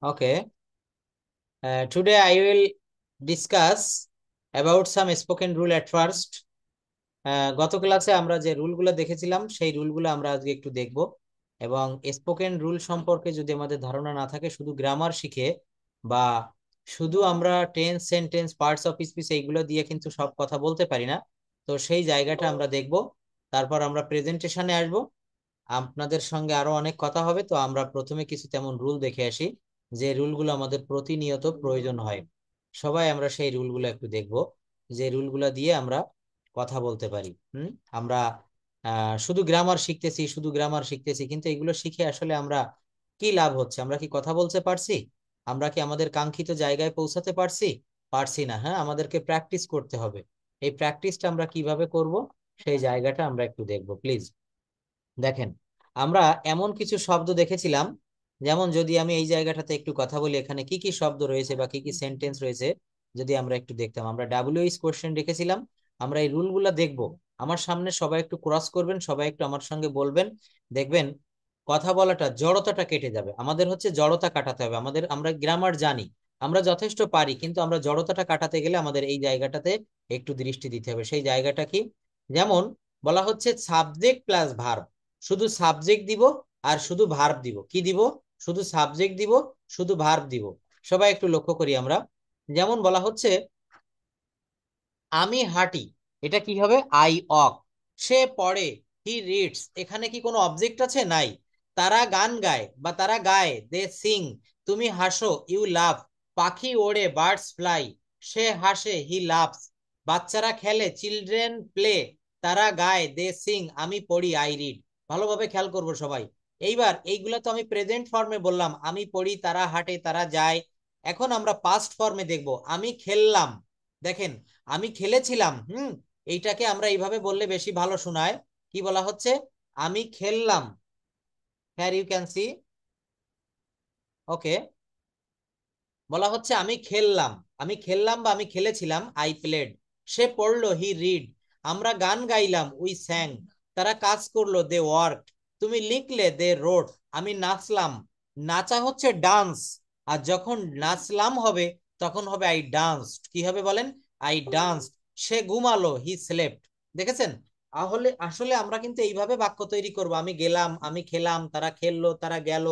Okay. Today I will discuss about some spoken rule at first. গত ক্লাসে আমরা যে রুলগুলো দেখেছিলাম সেই রুলগুলো আমরা আজকে একটু দেখব এবং স্পোকেন রুল সম্পর্কে যদি আমাদের ধারণা না থাকে, শুধু গ্রামার শিখে বা শুধু আমরা tense, sentence, parts of speech এইগুলো দিয়ে কিন্তু সব কথা বলতে পারি না। তো সেই জায়গাটা আমরা দেখব। তারপর আমরা প্রেজেন্টেশনে আসব, আপনাদের সঙ্গে আরো অনেক কথা হবে। তো আমরা প্রথমে কিছু তেমন রুল দেখে আসি যে রুলগুলো আমাদের প্রতিনিয়ত প্রয়োজন হয়। সবাই আমরা সেই রুলগুলো একটু দেখব, যে রুলগুলো দিয়ে আমরা কথা বলতে পারি। আমরা শুধু গ্রামার শিখতেছি, শুধু গ্রামার শিখতেছি, কিন্তু এগুলো শিখে আসলে আমরা কি লাভ হচ্ছে? আমরা কি কথা বলতে পারছি? আমরা কি আমাদের কাঙ্ক্ষিত জায়গায় পৌঁছাতে পারছি? পারছি না। হ্যাঁ, আমাদেরকে প্র্যাকটিস করতে হবে। এই প্র্যাকটিসটা আমরা কিভাবে করব সেই জায়গাটা আমরা একটু দেখব, প্লিজ। দেখেন, আমরা এমন কিছু শব্দ দেখেছিলাম, যেমন যদি আমি এই জায়গাটাতে একটু কথা বলি, এখানে কি কি শব্দ রয়েছে বা কি কি সেন্টেন্স রয়েছে যদি আমরা একটু দেখতাম। আমরা ডাব্লিউএইচ কোশ্চেন রেখেছিলাম। আমরা এই রুলগুলা দেখব। আমার সামনে সবাই একটু ক্রস করবেন, সবাই একটু আমার সঙ্গে বলবেন। দেখবেন কথা বলাটা, জড়তাটা কেটে যাবে। আমাদের হচ্ছে জড়তা কাটাতে হবে আমাদের। আমরা গ্রামার জানি, আমরা যথেষ্ট পারি, কিন্তু আমরা জড়তাটা কাটাতে গেলে আমাদের এই জায়গাটাতে একটু দৃষ্টি দিতে হবে। সেই জায়গাটা কি? যেমন বলা হচ্ছে সাবজেক্ট প্লাস ভার্ব। শুধু সাবজেক্ট দিব আর শুধু ভার্ব দিব। কি দিব? শুধু সাবজেক্ট দিব, শুধু ভার্ব দিব। সবাই একটু লক্ষ্য করি আমরা। যেমন বলা হচ্ছে আমি হাঁটি, এটা কি হবে? I walk. সে পড়ে, হি রিডস। এখানে কি কোনো অবজেক্ট আছে? নাই। তারা গান গায় বা তারা গায়, দে সিং। তুমি হাসো, ইউ লাভ। পাখি ওড়ে, বার্ডস ফ্লাই। সে হাসে, হি লাভস। বাচ্চারা খেলে, চিলড্রেন প্লে। তারা গায়, দে সিং। আমি পড়ি, আই রিড। ভালোভাবে খেয়াল করবো সবাই। এইবার এইগুলা তো আমি প্রেজেন্ট ফর্মে বললাম, আমি পড়ি, তারা হাঁটে, তারা যায়। এখন আমরা পাস্ট ফর্মে দেখব, আমি খেললাম। দেখেন, আমি খেলেছিলাম। এইটাকে আমরা এইভাবে বললে বেশি ভালো শোনায়। কি বলা হচ্ছে? আমি খেললাম। হ্যার ইউ ক্যান সি। ওকে, বলা হচ্ছে আমি খেললাম। আমি খেললাম বা আমি খেলেছিলাম, আই প্লেড। সে পড়লো, হি রিড। আমরা গান গাইলাম, উই স্যাং। তারা কাজ করলো, দে ওয়ার্ক। তুমি লিখলে, দে রোড। আমি নাচলাম। নাচা হচ্ছে ডান্স। আর যখন নাচলাম হবে তখন হবে আই ডান্সড। কি হবে বলেন? I danced. সে ঘুমালো, হি স্লেপ্ট। দেখেছেন? আসলে আসলে আমরা কিন্তু এইভাবে বাক্য তৈরি করব। আমি গেলাম, আমি খেলাম, তারা খেললো, তারা গেল,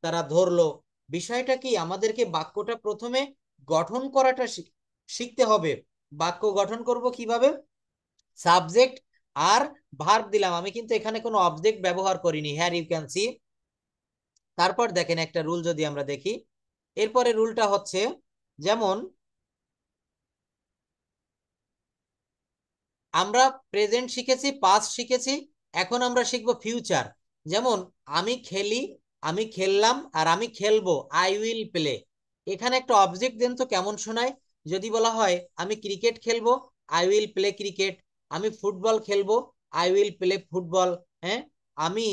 তারা ধরলো। বিষয়টা কি? আমাদেরকে বাক্যটা প্রথমে গঠন করাটা শিখতে হবে। বাক্য গঠন করব কিভাবে? সাবজেক্ট আর ভার্ব দিলাম। আমি কিন্তু এখানে কোনো অবজেক্ট ব্যবহার করিনি। হ্যার ইউ ক্যান সি। তারপর দেখেন একটা রুল যদি আমরা দেখি, এরপরে রুলটা হচ্ছে, যেমন আমরা প্রেজেন্ট শিখেছি, পাস্ট শিখেছি, এখন আমরা শিখবো ফিউচার। যেমন আমি খেলি, আমি খেললাম, আর আমি খেলবো, আই উইল প্লে। এখানে একটা অবজেক্ট দেন তো কেমন শোনায়? যদি বলা হয় আমি ক্রিকেট খেলবো, আই উইল প্লে ক্রিকেট। আমি ফুটবল খেলবো, আই উইল প্লে ফুটবল। হ্যাঁ, আমি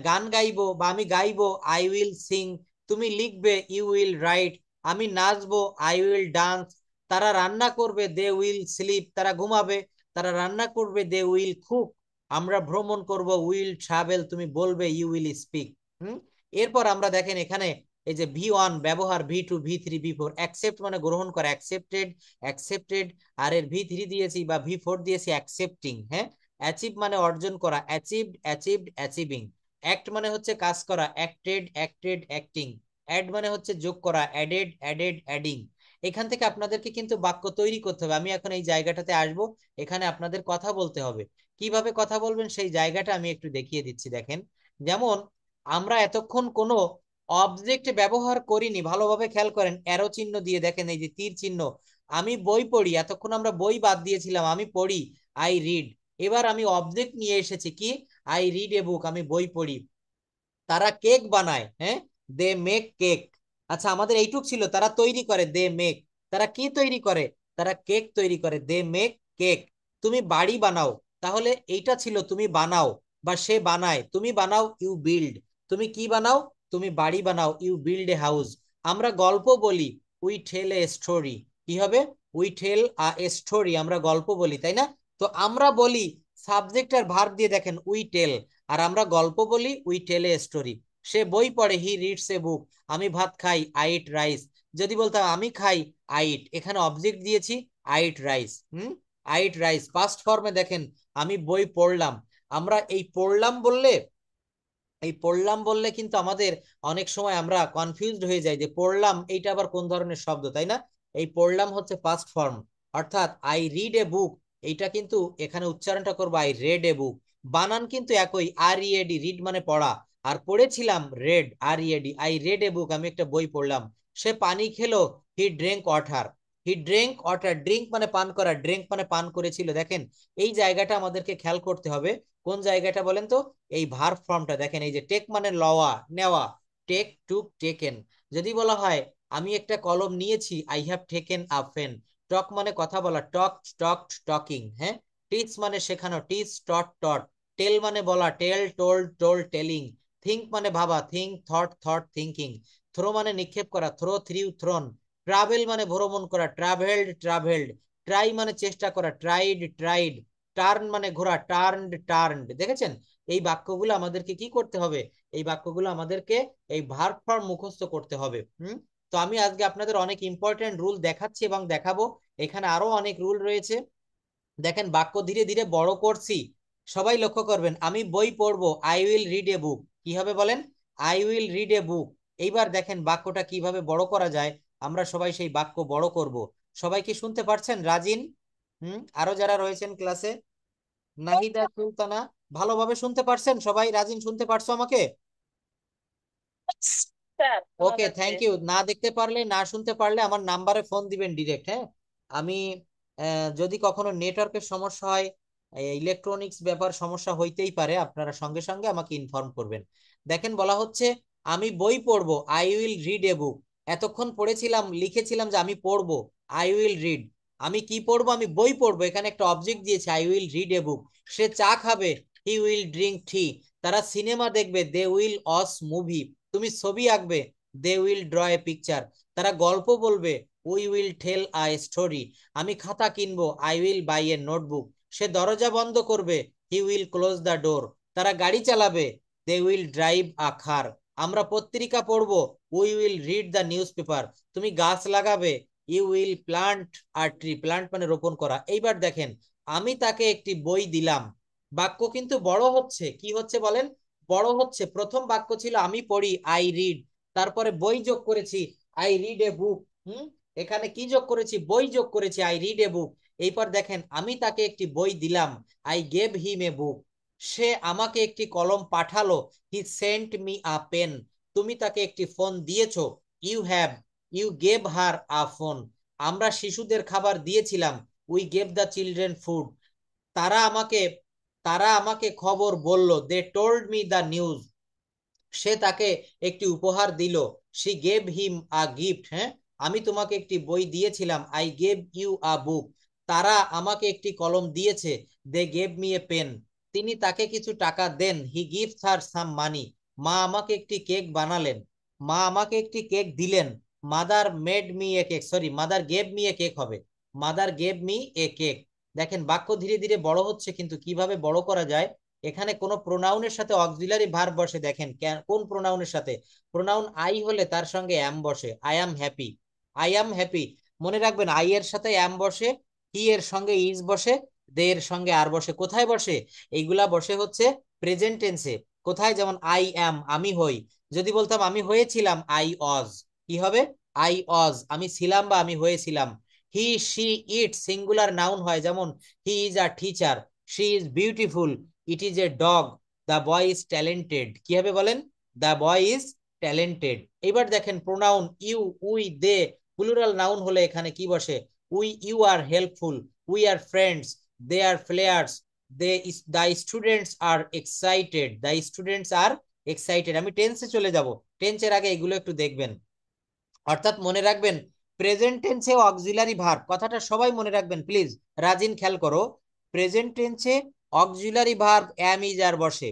গান গাইবো বা আমি গাইবো, আই উইল সিং। তুমি লিখবে, ইউ উইল রাইট। আমি নাচবো, আই উইল ডান্স। তারা রান্না করবে, দে উইল স্লিপ। তারা ঘুমাবে, তারা রান্না করবে, দে উইল কুক। আমরা ভ্রমণ করব, উইল ট্রাভেল। তুমি বলবে, ইউ উইল স্পিক। এরপর আমরা দেখেন এখানে এই যে V1 ব্যবহার, V2, V3, V4। অ্যাকসেপ্ট মানে গ্রহণ করা, অ্যাকসেপ্টেড, অ্যাকসেপ্টেড। আর এর V3 দিয়েছি বা V4 দিয়েছি অ্যাকসেপ্টিং। হ্যাঁ, অ্যাচিভ মানে অর্জন করা, অ্যাচিভড, অ্যাচিভড, অ্যাচিভিং। অ্যাক্ট মানে হচ্ছে কাজ করা, অ্যাক্টেড, অ্যাক্টেড, অ্যাক্টিং। অ্যাড মানে হচ্ছে যোগ করা, অ্যাডেড, অ্যাডেড, অ্যাডিং। এখান থেকে আপনাদেরকে কিন্তু বাক্য তৈরি করতে হবে। আমি এখন এই জায়গাটাতে আসবো, এখানে আপনাদের কথা বলতে হবে। কিভাবে কথা বলবেন সেই জায়গাটা আমি একটু দেখিয়ে দিচ্ছি। দেখেন, যেমন আমরা এতক্ষণ কোনো অবজেক্ট ব্যবহার করিনি। ভালোভাবে খেয়াল করেন, অ্যারো চিহ্ন দিয়ে দেখেন, এই যে তীর চিহ্ন। আমি বই পড়ি, এতক্ষণ আমরা বই বাদ দিয়েছিলাম, আমি পড়ি, আই রিড। এবার আমি অবজেক্ট নিয়ে এসেছি, কি? আই রিড এ বুক, আমি বই পড়ি। তারা কেক বানায়, হ্যাঁ, দে মেক কেক। আচ্ছা, আমাদের এইটুক ছিল, তারা তৈরি করে, দে মেক। তারা কি তৈরি করে? তারা কেক তৈরি করে, দে মেক কেক। তুমি বাড়ি বানাও, তাহলে এইটা ছিল তুমি বানাও বা সে বানায়। তুমি বানাও, ইউ বিল্ড। তুমি কি বানাও? তুমি বাড়ি বানাও, ইউ বিল্ড এ হাউস। আমরা গল্প বলি, উই টেল এ স্টোরি। কি হবে? We tell a story. আমরা গল্প বলি, তাই না? তো আমরা বলি, সাবজেক্ট আর ভার্ব দিয়ে দেখেন, উই টেল। আর আমরা গল্প বলি, উই টেল এ স্টোরি। সে বই পড়ে, হি রিডস এ বুক। আমি ভাত খাই, আই ইট রাইস। যদি বলতাম আমি খাই, আই ইট, এখানে অবজেক্ট দিয়েছি, I eat rice. I eat rice past ফর্মে দেখেন, আমি বই পড়লাম। আমরা এই পড়লাম বললে কিন্তু আমাদের অনেক সময় আমরা কনফিউজড হয়ে যাই যে পড়লাম এইটা আবার কোন ধরনের শব্দ, তাই না? এই পড়লাম হচ্ছে পাস্ট ফর্ম, অর্থাৎ আই রিড এ বুক। এইটা কিন্তু এখানে উচ্চারণটা করবো আই রেড এ বুক। বানান কিন্তু একই, আর ইএডি, রিড মানে পড়া, আর পড়েছিলাম রেড, আর E A D, I read a book, আমি একটা বই পড়লাম। সে পানি খেলো, he drink water. He drink water, drink মানে পান করা, ড্রিঙ্ক মানে পান করেছিল। দেখেন এই জায়গাটা আমাদেরকে খেয়াল করতে হবে। কোন জায়গাটা বলেন তো? এই ভার্ব ফর্মটা দেখেন, এই যে টেক মানে লওয়া, নেওয়া, টেক, টুক, টেকেন। যদি বলা হয় আমি একটা কলম নিয়েছি, I have taken a pen. Talk মানে কথা বলা, টক, টক, টকিং। হ্যাঁ। টিচ মানে শেখানো, টিচ, টট, টট। টেল মানে বলা, tell, told, told, telling. Think মানে ভাবা, think, thought, thought, thinking. Throw মানে নিক্ষেপ করা, থ্রো, থ্রিউ, থ্রোন। ট্রাভেল মানে ভ্রমণ করা, ট্রাভেলড, ট্রাভেলড। ট্রাই মানে চেষ্টা করা, ট্রাইড, ট্রাইড। টার্ন মানে ঘোরা, টার্নড, টার্নড। দেখেছেন? এই বাক্যগুলো আমাদেরকে কি করতে হবে? এই বাক্যগুলো আমাদেরকে এই ভার্ব ফর্ম মুখস্থ করতে হবে। তো আমি আজকে আপনাদের অনেক ইম্পর্টেন্ট রুল দেখাচ্ছি এবং দেখাবো। এখানে আরো অনেক রুল রয়েছে। দেখেন বাক্য ধীরে ধীরে বড় করছি, সবাই লক্ষ্য করবেন। আমি বই পড়বো, আই উইল রিড এ বুক। কি হবে বলেন? আই উইল রিড এ বুক। এইবার দেখেন বাক্যটা কিভাবে বড় করা যায়, আমরা সবাই সেই বাক্য বড় করব। সবাই কি শুনতে পারছেন? রাজিন, আরো যারা রয়েছেন ক্লাসে, নাহিদা, সুলতানা, ভালোভাবে শুনতে পারছেন সবাই? রাজিন, শুনতে পারছো আমাকে? স্যার শোনা ওকে, যাচ্ছে। Thank you. না দেখতে পারলে, না শুনতে পারলে আমার নাম্বারে ফোন দিবেন ডিরেক্ট। হ্যাঁ। আমি যদি কখনো নেটওয়ার্কের সমস্যা হয়, ইলেকট্রনিক্স ব্যাপার সমস্যা হইতেই পারে, আপনারা সঙ্গে সঙ্গে আমাকে ইনফর্ম করবেন। দেখেন বলা হচ্ছে আমি বই পড়বো, আই উইল রিড এ বুক। এতক্ষণ পড়েছিলাম, লিখেছিলাম যে আমি পড়বো, আই উইল রিড। আমি কি পড়বো? আমি বই পড়বো। এখানে একটা অবজেক্ট দিয়েছে, আই উইল রিড এ বুক। সে চা খাবে, হি উইল ড্রিঙ্ক টি। তারা সিনেমা দেখবে, দে উইল ওয়াচ মুভি। তুমি ছবি আঁকবে, they will draw a picture. তারা গল্প বলবে, we will tell a story. আমি খাতা কিনবো, I will buy a notebook. সে দরজা বন্ধ করবে, he will close the door. তারা গাড়ি চালাবে, দে উইল ড্রাইভ আ কার। আমরা পত্রিকা পড়বো, we will read the newspaper. তুমি গাছ লাগাবে, you will plant a tree. Plant মানে রোপণ করা। এইবার দেখেন আমি তাকে একটি বই দিলাম। বাক্য কিন্তু বড় হচ্ছে। কি হচ্ছে বলেন? বড় হচ্ছে। প্রথম বাক্য ছিল আমি পড়ি, আই রিড। তারপরে বই যোগ করেছি, আই রিড এ বুক। হুম এখানে কি যোগ করেছি? বই যোগ করেছি, আই রিড এ বুক। এইবার দেখেন আমি তাকে একটি বই দিলাম, আই গেভ হিম এ বুক। সে আমাকে একটি কলম পাঠালো, he sent me a pen. তুমি তাকে একটি ফোন দিয়েছো, you have, you gave her a phone. আমরা শিশুদের খাবার দিয়েছিলাম, we gave the children food. তারা আমাকে তারা আমাকে খবর বলল, they told me the news. সে তাকে একটি উপহার দিল, she gave him a gift. হ্যাঁ। আমি তোমাকে একটি বই দিয়েছিলাম, I gave you a book. তারা আমাকে একটি কলম দিয়েছে, they gave me A pen. তিনি তাকে কিছু টাকা দেন, হি গিভস হার সাম মানি। মা আমাকে একটি কেক বানালেন, মা আমাকে একটি কেক দিলেন। Mother made me a cake, sorry, mother gave me a cake হবে, mother gave me a cake. দেখেন বাক্য ধীরে ধীরে বড় হচ্ছে, কিন্তু কিভাবে বড় করা যায়? এখানে কোন প্রোনাউনের সাথে অক্সিলারি ভার্ব বসে, দেখেন কোন প্রোনাউনের সাথে? প্রোনাউন আই হলে তার সঙ্গে অ্যাম বসে, I am happy. I am happy. মনে রাখবেন আই এর সাথে অ্যাম বসে, হি এর সঙ্গে ইজ বসে, দে এর সঙ্গে আর বসে। কোথায় বসে? এইগুলা বসে হচ্ছে প্রেজেন্ট টেন্সে। কোথায়? যেমন আই অ্যাম, আমি হই। যদি বলতাম আমি হয়েছিলাম, আই অজ, কি হবে? আই অজ, আমি ছিলাম বা আমি হয়েছিলাম। He, she, it singular noun হয়, যেমন he is a teacher, she is beautiful, it is a dog, the boy is talented. কি হবে বলেন? The boy is talented. এবার দেখেন pronoun you, we, they plural noun হলে এখানে কি বসে? We, you are helpful, we are friends, they are players, they, the students are excited, the students are excited. আমি টেন্সে চলে যাব, টেন্সের আগে এগুলো একটু দেখবেন। অর্থাৎ মনে রাখবেন প্রেজেন্ট টেন্সে অক্সিলারি ভার্ব, কথাটা সবাই মনে রাখবেন প্লিজ। রাজিন খেয়াল করো, প্রেজেন্ট টেন্সে auxiliary verb am is are বসে।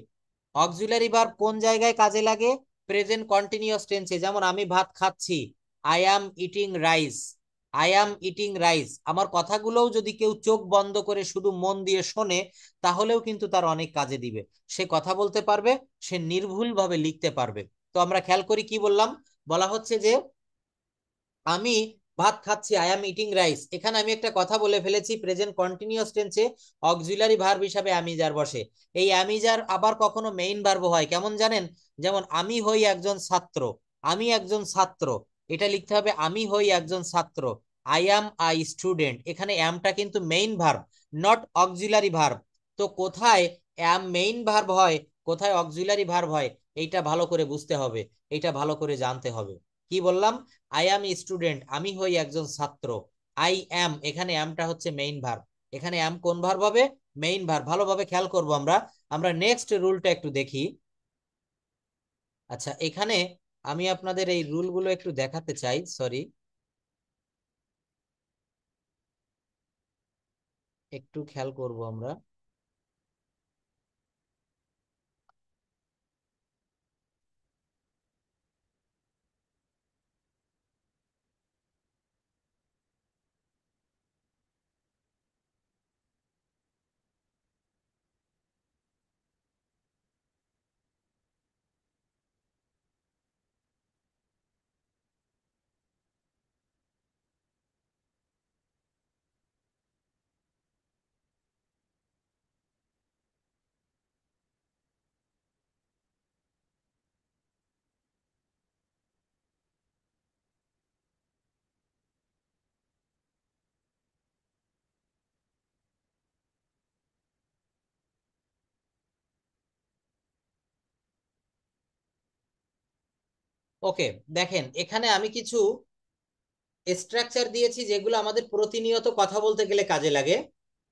অক্সিলারি ভার্ব কোন জায়গায় কাজে লাগে? প্রেজেন্ট কন্টিনিউয়াস টেন্সে। যেমন আমি ভাত খাচ্ছি, I am eating rice. I am eating rice, আমার কথাগুলোও যদি কেউ চোখ বন্ধ করে শুধু মন দিয়ে শোনে, তাহলেও কিন্তু তার অনেক কাজে দিবে। সে কথা বলতে পারবে, সে নির্ভুলভাবে লিখতে পারবে। তো আমরা খেয়াল করি কি বললাম। বলা হচ্ছে যে আমি ভাত খাচ্ছি, আই অ্যাম ইটিং রাইস। এখানে আমি একটা কথা বলে ফেলেছি, প্রেজেন্ট কন্টিনিউয়াস টেন্সে অক্সিলারি ভার্ব হিসাবে অ্যামিজার বসে। এই অ্যামিজার আবার কখনো মেইন ভার্ব হয়, কেমন জানেন? যেমন আমি হই একজন ছাত্র, আমি একজন ছাত্র, এটা লিখতে হবে আমি হই একজন ছাত্র। আই অ্যাম আই স্টুডেন্ট, এখানে অ্যামটা কিন্তু main verb, not auxiliary verb. তো কোথায় অ্যাম মেইন ভার্ব হয়, কোথায় অক্সিলারি ভার্ব হয়, এইটা ভালো করে বুঝতে হবে, এইটা ভালো করে জানতে হবে। কি বললাম? আই অ্যাম স্টুডেন্ট, আমি হই একজন ছাত্র। আই অ্যাম, এখানে অ্যামটা হচ্ছে মেইন ভার্ব। এখানে অ্যাম কোন ভার্ব হবে? Main verb. ভালোভাবে খেয়াল করব আমরা। আমরা নেক্সট রুলটা একটু দেখি। আচ্ছা, এখানে আমি আপনাদের এই রুলগুলো একটু দেখাতে চাই, সরি, একটু খেয়াল করব আমরা। ওকে, দেখেন এখানে আমি কিছু স্ট্রাকচার দিয়েছি যেগুলো আমাদের প্রতিনিয়ত কথা বলতে গেলে কাজে লাগে।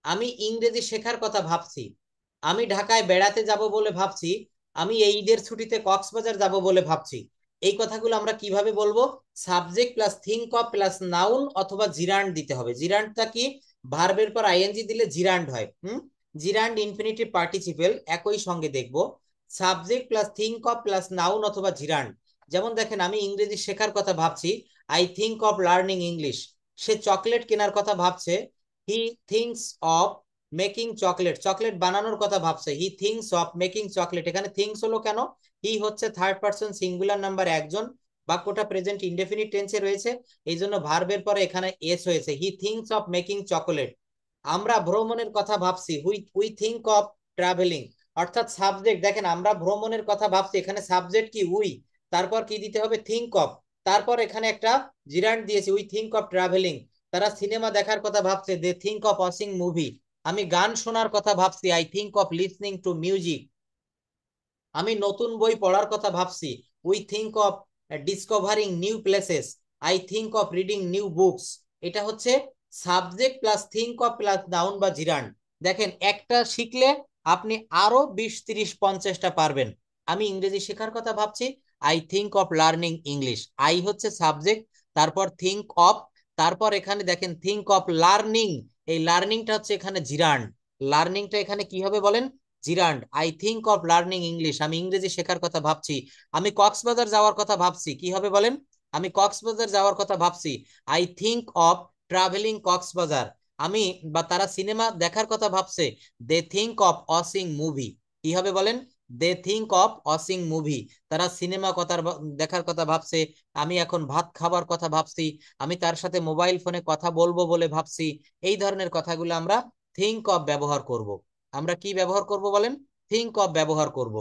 আমি ইংরেজি শেখার কথা ভাবছি, আমি ঢাকায় বেড়াতে যাব বলে ভাবছি, আমি এই ঈদের ছুটিতে কক্সবাজার যাব বলে ভাবছি। এই কথাগুলো আমরা কিভাবে বলবো? Subject plus think of plus noun অথবা জিরান্ড দিতে হবে। জিরান্ডটা কি? ভার্বের পর আইএনজি দিলে জিরান্ড হয়। জিরান্ড ইনফিনিটিভ পার্টিসিপেল, একই সঙ্গে দেখবো subject plus think of plus noun অথবা জিরান্ড। যেমন দেখেন, আমি ইংরেজি শেখার কথা ভাবছি, I think of learning English. Say chocolate কেনার কথা ভাবছে, হি thinks of making chocolate, chocolate বানানোর কথা ভাবছে, হি থিঙ্কস অফ মেকিং চকলেট। এখানে থিঙ্কস হলো কেন? হি হচ্ছে থার্ড পারসন সিঙ্গুলার নাম্বার একজন, বাক্যটা প্রেজেন্ট ইনডেফিনিট টেন্সে রয়েছে, এই জন্য ভার্বের পরে এখানে এস হয়েছে, হি থিঙ্কস অফ মেকিং চকোলেট। আমরা ভ্রমণের কথা ভাবছি, we we think of travelling. অর্থাৎ সাবজেক্ট দেখেন, আমরা ভ্রমণের কথা ভাবছি, এখানে সাবজেক্ট কি? উই, তারপর কি দিতে হবে? থিঙ্ক অফ, তারপর এখানে একটা জিরান্ড দিয়েছি, উই থিঙ্ক অফ ট্রাভেলিং। তারা সিনেমা দেখার কথা ভাবছে, they think of watching movie. আমি গান শোনার কথা ভাবছি, I think of listening to music. আমি নতুন বই পড়ার কথা ভাবছি, we think of discovering new places, I think of reading new books. এটা হচ্ছে subject plus think of plus noun বা জিরান্ড। দেখেন, একটা শিখলে আপনি আরো 20, 30, 50টা পারবেন। আমি ইংরেজি শেখার কথা ভাবছি, I think of learning English. I হচ্ছে সাবজেক্ট, তারপর থিঙ্ক অফ, তারপর এখানে দেখেন থিঙ্ক অফ লার্নিং, এই লার্নিংটা হচ্ছে এখানে জিরান্ড। লার্নিংটা এখানে কি হবে বলেন? জিরান্ড। I think of learning English, আমি ইংরেজি শেখার কথা ভাবছি। আমি কক্সবাজার যাওয়ার কথা ভাবছি, কি হবে বলেন? আমি কক্সবাজার যাওয়ার কথা ভাবছি, I think of travelling Cox's Bazar. আমি বা তারা সিনেমা দেখার কথা ভাবছে, they think of watching movie. কি হবে বলেন? They think of watching movie. তারা সিনেমা কথা দেখার কথা ভাবছে, আমি এখন ভাত খাবার কথা ভাবছি, আমি তার সাথে মোবাইল ফোনে কথা বলবো বলে ভাবছি। এই ধরনের কথাগুলো আমরা থিঙ্ক অফ ব্যবহার করব। আমরা কি ব্যবহার করব বলেন? থিঙ্ক অফ ব্যবহার করব।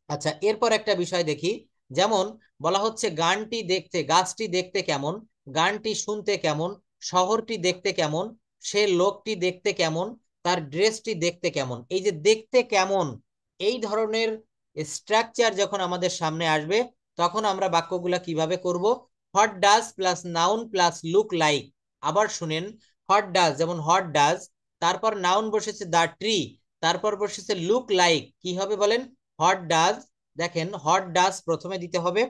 আচ্ছা, এরপর একটা বিষয় দেখি। যেমন বলা হচ্ছে গানটি দেখতে, গাছটি দেখতে কেমন, গানটি শুনতে কেমন, শহরটি দেখতে কেমন, সে লোকটি দেখতে কেমন, তার ড্রেসটি দেখতে কেমন। এই যে দেখতে কেমন, এই ধরনের স্ট্রাকচার যখন আমাদের সামনে আসবে, তখন আমরা বাক্যগুলা কিভাবে করব? What does plus noun plus look like. আবার শুনেন, হোয়াট ডাজ, যেমন হোয়াট ডাজ, তারপর নাউন বসেছে দ্য ট্রি, তারপর বসেছে লুক লাইক। কি হবে বলেন? হোয়াট ডাজ, দেখেন হোয়াট ডাজ প্রথমে দিতে হবে,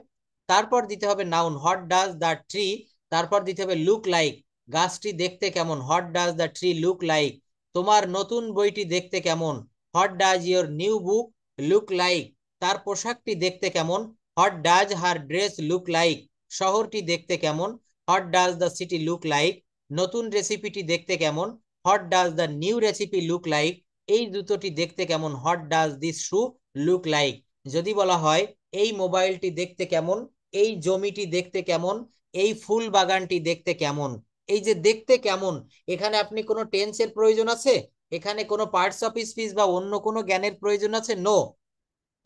তারপর দিতে হবে noun what does the tree, তারপর দিতে হবে লুক লাইক। গাছটি দেখতে কেমন, what does the tree look like. তোমার নতুন বইটি দেখতে কেমন, what does your new book look like. তার পোশাকটি দেখতে কেমন, what does her dress look like. শহরটি দেখতে কেমন, what does the city look like, নতুন রেসিপিটি দেখতে কেমন, what does the new recipe look like, এই জুতোটি দেখতে কেমন, what does this shoe look like. যদি বলা হয় এই মোবাইলটি দেখতে কেমন, এই জমিটি দেখতে কেমন, এই ফুল বাগানটি দেখতে কেমন, এই যে দেখতে কেমন, এখানে আপনি কোনো টেন্সের প্রয়োজন আছে, এখানে কোনো পার্টস অফ স্পিচ বা অন্য কোনো জ্ঞানের প্রয়োজন আছে? নো।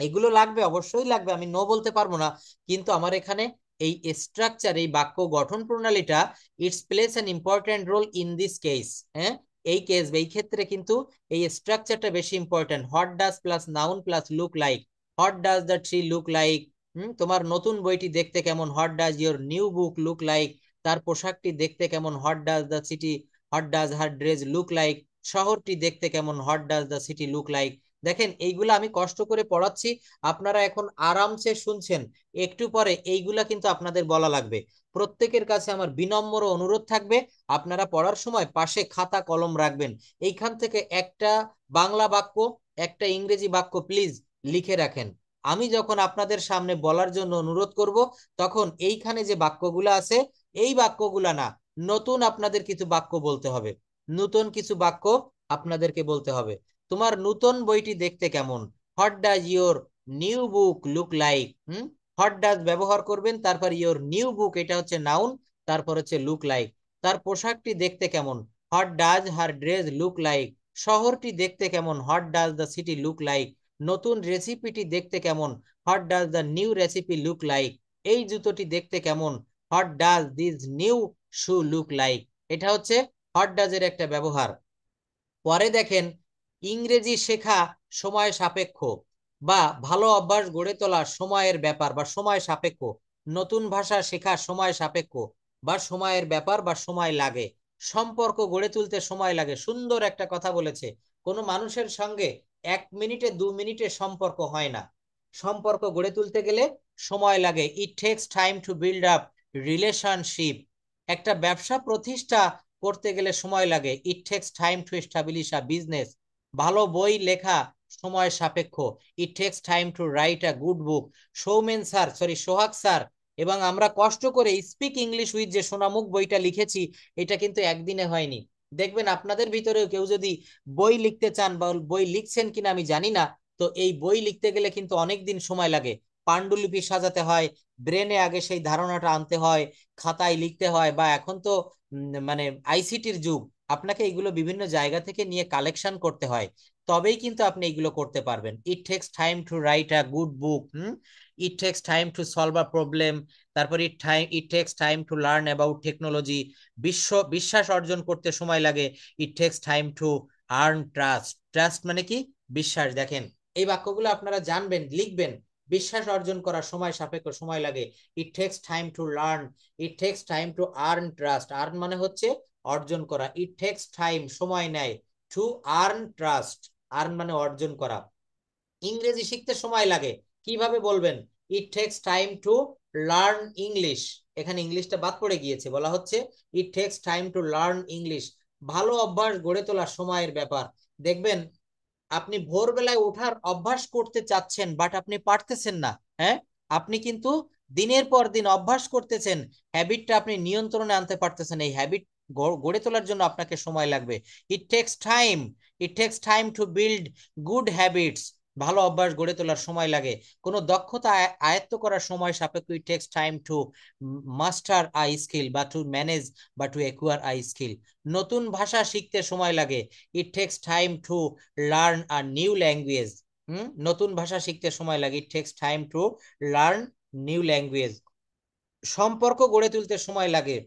এগুলো লাগবে, অবশ্যই লাগবে, আমি নো বলতে পারবো না, কিন্তু আমার এখানে এই স্ট্রাকচার, এই বাক্য গঠন প্রণালীটা, it's place an important role in this case. হ্যাঁ, এই কেস, এই ক্ষেত্রে কিন্তু এই স্ট্রাকচারটা বেশি important. What does plus noun plus look like, what does the tree look like, তোমার নতুন বইটি দেখতে কেমন, what does your new book look like, তার পোশাকটি দেখতে কেমন, what does the city, what does her dress look like, শহরটি দেখতে কেমন, what does the city look like. দেখেন এইগুলা আমি কষ্ট করে পড়াচ্ছি, আপনারা এখন আরামসে শুনছেন, একটু পরে এইগুলা কিন্তু আপনাদের বলা লাগবে। প্রত্যেকের কাছে আমার বিনম্র অনুরোধ থাকবে, আপনারা পড়ার সময় পাশে খাতা কলম রাখবেন, এইখান থেকে একটা বাংলা বাক্য, একটা ইংরেজি বাক্য প্লিজ লিখে রাখেন। আমি যখন আপনাদের সামনে বলার জন্য অনুরোধ করব, তখন এইখানে যে বাক্যগুলো আছে, এই বাক্যগুলা না, নতুন আপনাদের কিছু বাক্য বলতে হবে, নতুন কিছু বাক্য আপনাদেরকে বলতে হবে। তোমার নতুন বইটি দেখতে কেমন, what does your new book look like. What does ব্যবহার করবেন, তারপর ইয়োর নিউ বুক, এটা হচ্ছে নাউন, তারপর হচ্ছে লুক লাইক। তার পোশাকটি দেখতে কেমন, what does her dress look like. শহরটি দেখতে কেমন, what does the city look like. নতুন রেসিপিটি দেখতে কেমন, what does the new recipe look like. এই জুতোটি দেখতে কেমন, what does this new shoe look like. এটা হচ্ছে হোয়াট ডাজ এর একটা ব্যবহার। পরে দেখেন, ইংরেজি শেখা সময় সাপেক্ষ বা ভালো অভ্যাস গড়ে তোলা সময়ের ব্যাপার বা সময় সাপেক্ষ, নতুন ভাষা শেখা সময় সাপেক্ষ বা সময়ের ব্যাপার বা সময় লাগে, সম্পর্ক গড়ে তুলতে সময় লাগে। সুন্দর একটা কথা বলেছে, কোনো মানুষের সঙ্গে 1 মিনিটে 2 মিনিটে সম্পর্ক হয় না, সম্পর্ক গড়ে তুলতে গেলে সময় লাগে। It takes time to build up relationship. একটা ব্যবসা প্রতিষ্ঠা করতে গেলে সময় লাগে, it takes time to establish a business. ভালো বই লেখা সময় সাপেক্ষ, it takes time to write a good book. Soumen sir, sorry Sohag sir এবং আমরা কষ্ট করে স্পিক ইংলিশ উইথ যে সোনামুখ বইটা লিখেছি, এটা কিন্তু একদিনে হয়নি। দেখবেন আপনাদের ভিতরেও কেউ যদি বই লিখতে চান বা বই লিখছেন কিনা আমি জানি না, তো এই বই লিখতে গেলে কিন্তু অনেক দিন সময় লাগে, পাণ্ডুলিপি সাজাতে হয়, ব্রেনে আগে সেই ধারণাটা আনতে হয়, খাতায় লিখতে হয়, বা এখন তো মানে আইসিটির যুগ, আপনাকে এগুলো বিভিন্ন জায়গা থেকে নিয়ে কালেকশন করতে হয়, তবেই কিন্তু আপনি এগুলো করতে পারবেন। It takes time to write a good book, it takes time to solve a problem, তারপর it takes time to learn about technology. বিশ্বাস অর্জন করতে সময় লাগে, it takes time to earn trust. Trust মানে কি? বিশ্বাস। দেখেন এই বাক্যগুলো আপনারা জানবেন, লিখবেন। বিশ্বাস অর্জন করার সময় সাপেক্ষ, সময় লাগে। It takes time to learn, it takes time to earn trust. Earn মানে হচ্ছে অর্জন করা, ইট টেক্স টাইম সময় নেয়, টু আর্ন ট্রাস্ট, আর্ন মানে অর্জন করা। ইংরেজি শিখতে সময় লাগে, কিভাবে বলবেন? ইট takes time to learn English. এখানে ইংলিশটা বাদ পড়ে গিয়েছে, বলা হচ্ছে ইট takes time to learn English. ভালো অভ্যাস গড়ে তোলা সময়ের ব্যাপার। দেখবেন আপনি ভোরবেলায় ওঠার অভ্যাস করতে চাচ্ছেন, বাট আপনি পারতেছেন না। হ্যাঁ, আপনি কিন্তু দিনের পর দিন অভ্যাস করতেছেন, হ্যাবিটটা আপনি নিয়ন্ত্রণে আনতে পারতেছেন, এই হ্যাবিট গড়ে তোলার জন্য আপনাকে সময় লাগবে। ইট takes time, it takes time to build good habits. ভালো অভ্যাস গড়ে তোলার সময় লাগে। কোনো দক্ষতা আয়ত্ত করার সময় সাপেক্ষ, it takes time two master I skill বা টু ম্যানেজ বা টু একুয়ার আই স্কিল। নতুন ভাষা শিখতে সময় লাগে, it takes time to learn a new language. নতুন ভাষা শিখতে সময় লাগে, it takes time to learn new language. সম্পর্ক গড়ে তুলতে সময় লাগে,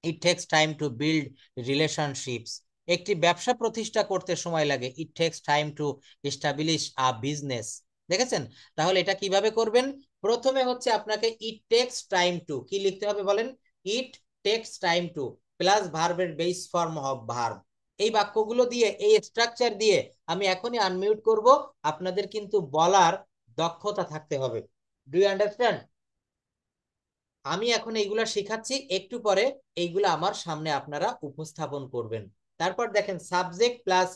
it takes time to build relationships. একটি ব্যবসা প্রতিষ্ঠা করতে সময় লাগে, it takes time to establish a business. দেখেছেন? তাহলে এটা কিভাবে করবেন? প্রথমে হচ্ছে আপনাকে ইট টেক্স টাইম টু কি লিখতে হবে বলেন? ইট টেক্স টাইম টু প্লাস ভার্বের বেস ফর্ম অফ ভার্ব। এই বাক্যগুলো দিয়ে, এই স্ট্রাকচার দিয়ে আমি এখনই আনমিউট করব, আপনাদের কিন্তু বলার দক্ষতা থাকতে হবে। Do you understand? আমি এখন এইগুলা শেখাচ্ছি, একটু পরে এইগুলা আমার সামনে আপনারা উপস্থাপন করবেন। তারপর দেখেন, subject plus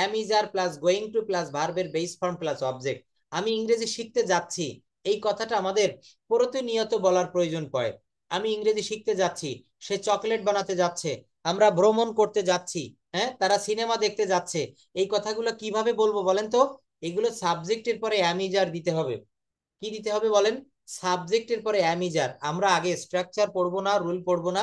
am is are plus going to plus ভার্বের বেস ফর্ম প্লাস অবজেক্ট। আমি ইংরেজি শিখতে যাচ্ছি, এই কথাটা আমাদের প্রতিনিয়ত বলার প্রয়োজন পড়ে। আমি ইংরেজি শিখতে যাচ্ছি, সে চকলেট বানাতে যাচ্ছে, আমরা ভ্রমণ করতে যাচ্ছি, হ্যাঁ তারা সিনেমা দেখতে যাচ্ছে। এই কথাগুলো কিভাবে বলবো বলেন তো? এগুলো সাবজেক্টের পরে অ্যামিজার দিতে হবে। কি দিতে হবে বলেন? সাবজেক্টের পরে অ্যামিজার। আমরা আগে স্ট্রাকচার পড়বো না, রুল পড়বো না,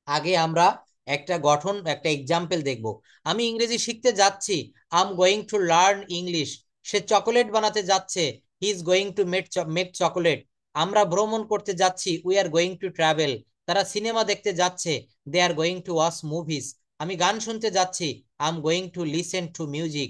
আগে আমরা একটা গঠন, একটা এক্সাম্পল দেখব। আমি ইংরেজি শিখতে যাচ্ছি, I am going to learn English. সে চকোলেট বানাতে যাচ্ছে, he is going to make chocolate. আমরা ভ্রমণ করতে যাচ্ছি, we are going to travel. তারা সিনেমা দেখতে যাচ্ছে, they are going to watch movies. আমি গান শুনতে যাচ্ছি, I am going to listen to music.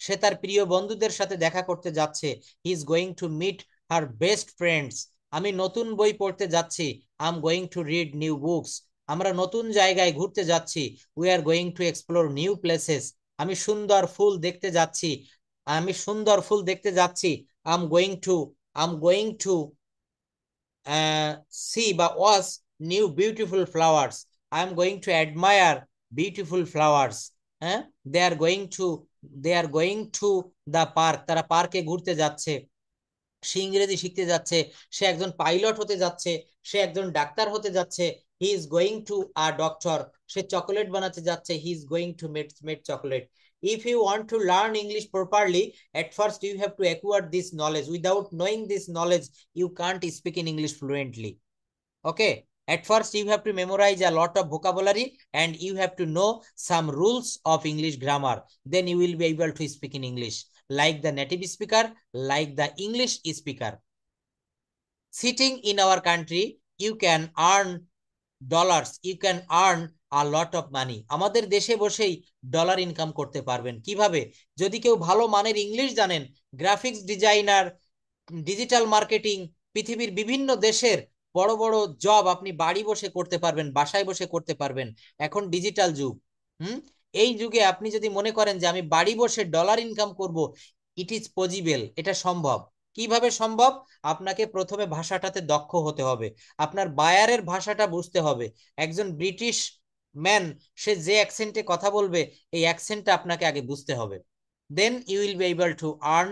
সে তার প্রিয় বন্ধুদের সাথে দেখা করতে যাচ্ছে, he is going to meet her best friends. আমি নতুন বই পড়তে যাচ্ছি, I am going to read new books. আমরা নতুন জায়গায় ঘুরতে যাচ্ছি, we are going two explore new places. আমি সুন্দর ফুল দেখতে যাচ্ছি, আমি সুন্দর ফুল দেখতে যাচ্ছি, I am going to see বা watch new beautiful flowers. I am going to admire beautiful flowers. হ্যাঁ, they are going to they are going to the park. তারা পার্কে ঘুরতে যাচ্ছে। সে ইংরেজি শিখতে যাচ্ছে, সে একজন পাইলট হতে যাচ্ছে, সে একজন ডাক্তার হতে যাচ্ছে, he is going to a doctor. সে চকোলেট বানাতে যাচ্ছে, he is going to made chocolate. If you want to learn English properly, at first you have to acquire this knowledge. Without knowing this knowledge, you can't speak in English fluently. Okay, at first you have to memorize a lot of vocabulary and you have to know some rules of English grammar. Then you will be able to speak in English like the native speaker, like the English speaker. Sitting in our country, you can earn dollars, you can earn a lot of money. আমাদের দেশে বসেই dollar income করতে পারবেন। কিভাবে? যদি কেউ ভালো মানের ইংলিশ জানেন, গ্রাফিক্স ডিজাইনার, ডিজিটাল মার্কেটিং, পৃথিবীর বিভিন্ন দেশের বড় বড় জব আপনি বাড়ি বসে করতে পারবেন, বাসায় বসে করতে পারবেন। এখন ডিজিটাল যুগ। হুম এই যুগে আপনি যদি মনে করেন যে আমি বাড়ি বসে ডলার ইনকাম করব, ইট ইজ পসিবল, এটা সম্ভব। কিভাবে সম্ভব? আপনাকে প্রথমে ভাষাটাতে দক্ষ হতে হবে, আপনার বায়ারের ভাষাটা বুঝতে হবে। একজন ব্রিটিশ ম্যান, সে যে অ্যাকসেন্টে কথা বলবে, এই অ্যাকসেন্টটা আপনাকে আগে বুঝতে হবে। Then you will be able to earn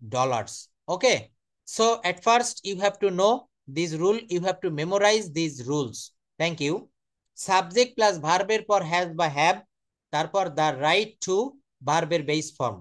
dollars. Okay, so at first you have to know this rule, you have to memorize these rules. Thank you. Subject plus verb এর পর has বা have, তারপর the right to, verb এর base form।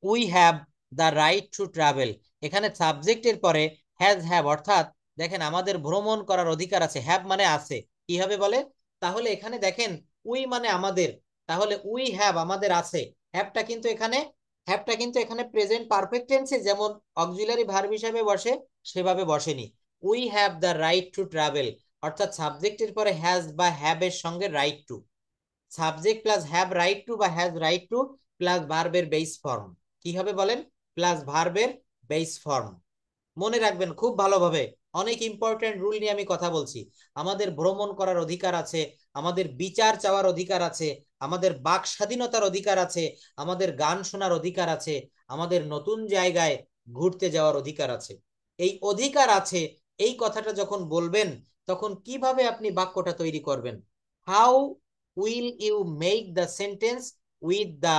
We have the right to travel. এখানে সাবজেক্টের পরে has have, অর্থাৎ দেখেন আমাদের ভ্রমণ করার অধিকার আছে, হ্যাভ মানে আছে। কি হবে বলে? তাহলে এখানে দেখেন উই মানে আমাদের, তাহলে উই হ্যাভ আমাদের আছে। হ্যাভটা কিন্তু এখানে হ্যাভটা কিন্তু এখানে প্রেজেন্ট পারফেক্ট টেন্সে যেমন অক্সিলারি ভার্ব হিসেবে বসে, সেভাবে বসেনি। We have the right to travel, অর্থাৎ সাবজেক্টের পরে হ্যাজ বা হ্যাভ এর সঙ্গে right to. Subject plus have right to বা হ্যাজ রাইট টু প্লাস ভার্বের বেস ফর্ম। কি হবে বলেন? প্লাস ভার্বের বেস ফর্ম। মনে রাখবেন খুব ভালোভাবে, অনেক ইম্পর্টেন্ট রুল নিয়ে আমি কথা বলছি। আমাদের ভ্রমণ করার অধিকার আছে, আমাদের বিচার চাওয়ার অধিকার আছে, আমাদের বাক স্বাধীনতার অধিকার আছে, আমাদের গান শোনার অধিকার আছে, আমাদের নতুন জায়গায় ঘুরতে যাওয়ার অধিকার আছে। এই অধিকার আছে, এই কথাটা যখন বলবেন, তখন কিভাবে আপনি বাক্যটা তৈরি করবেন? How will you make the sentence with the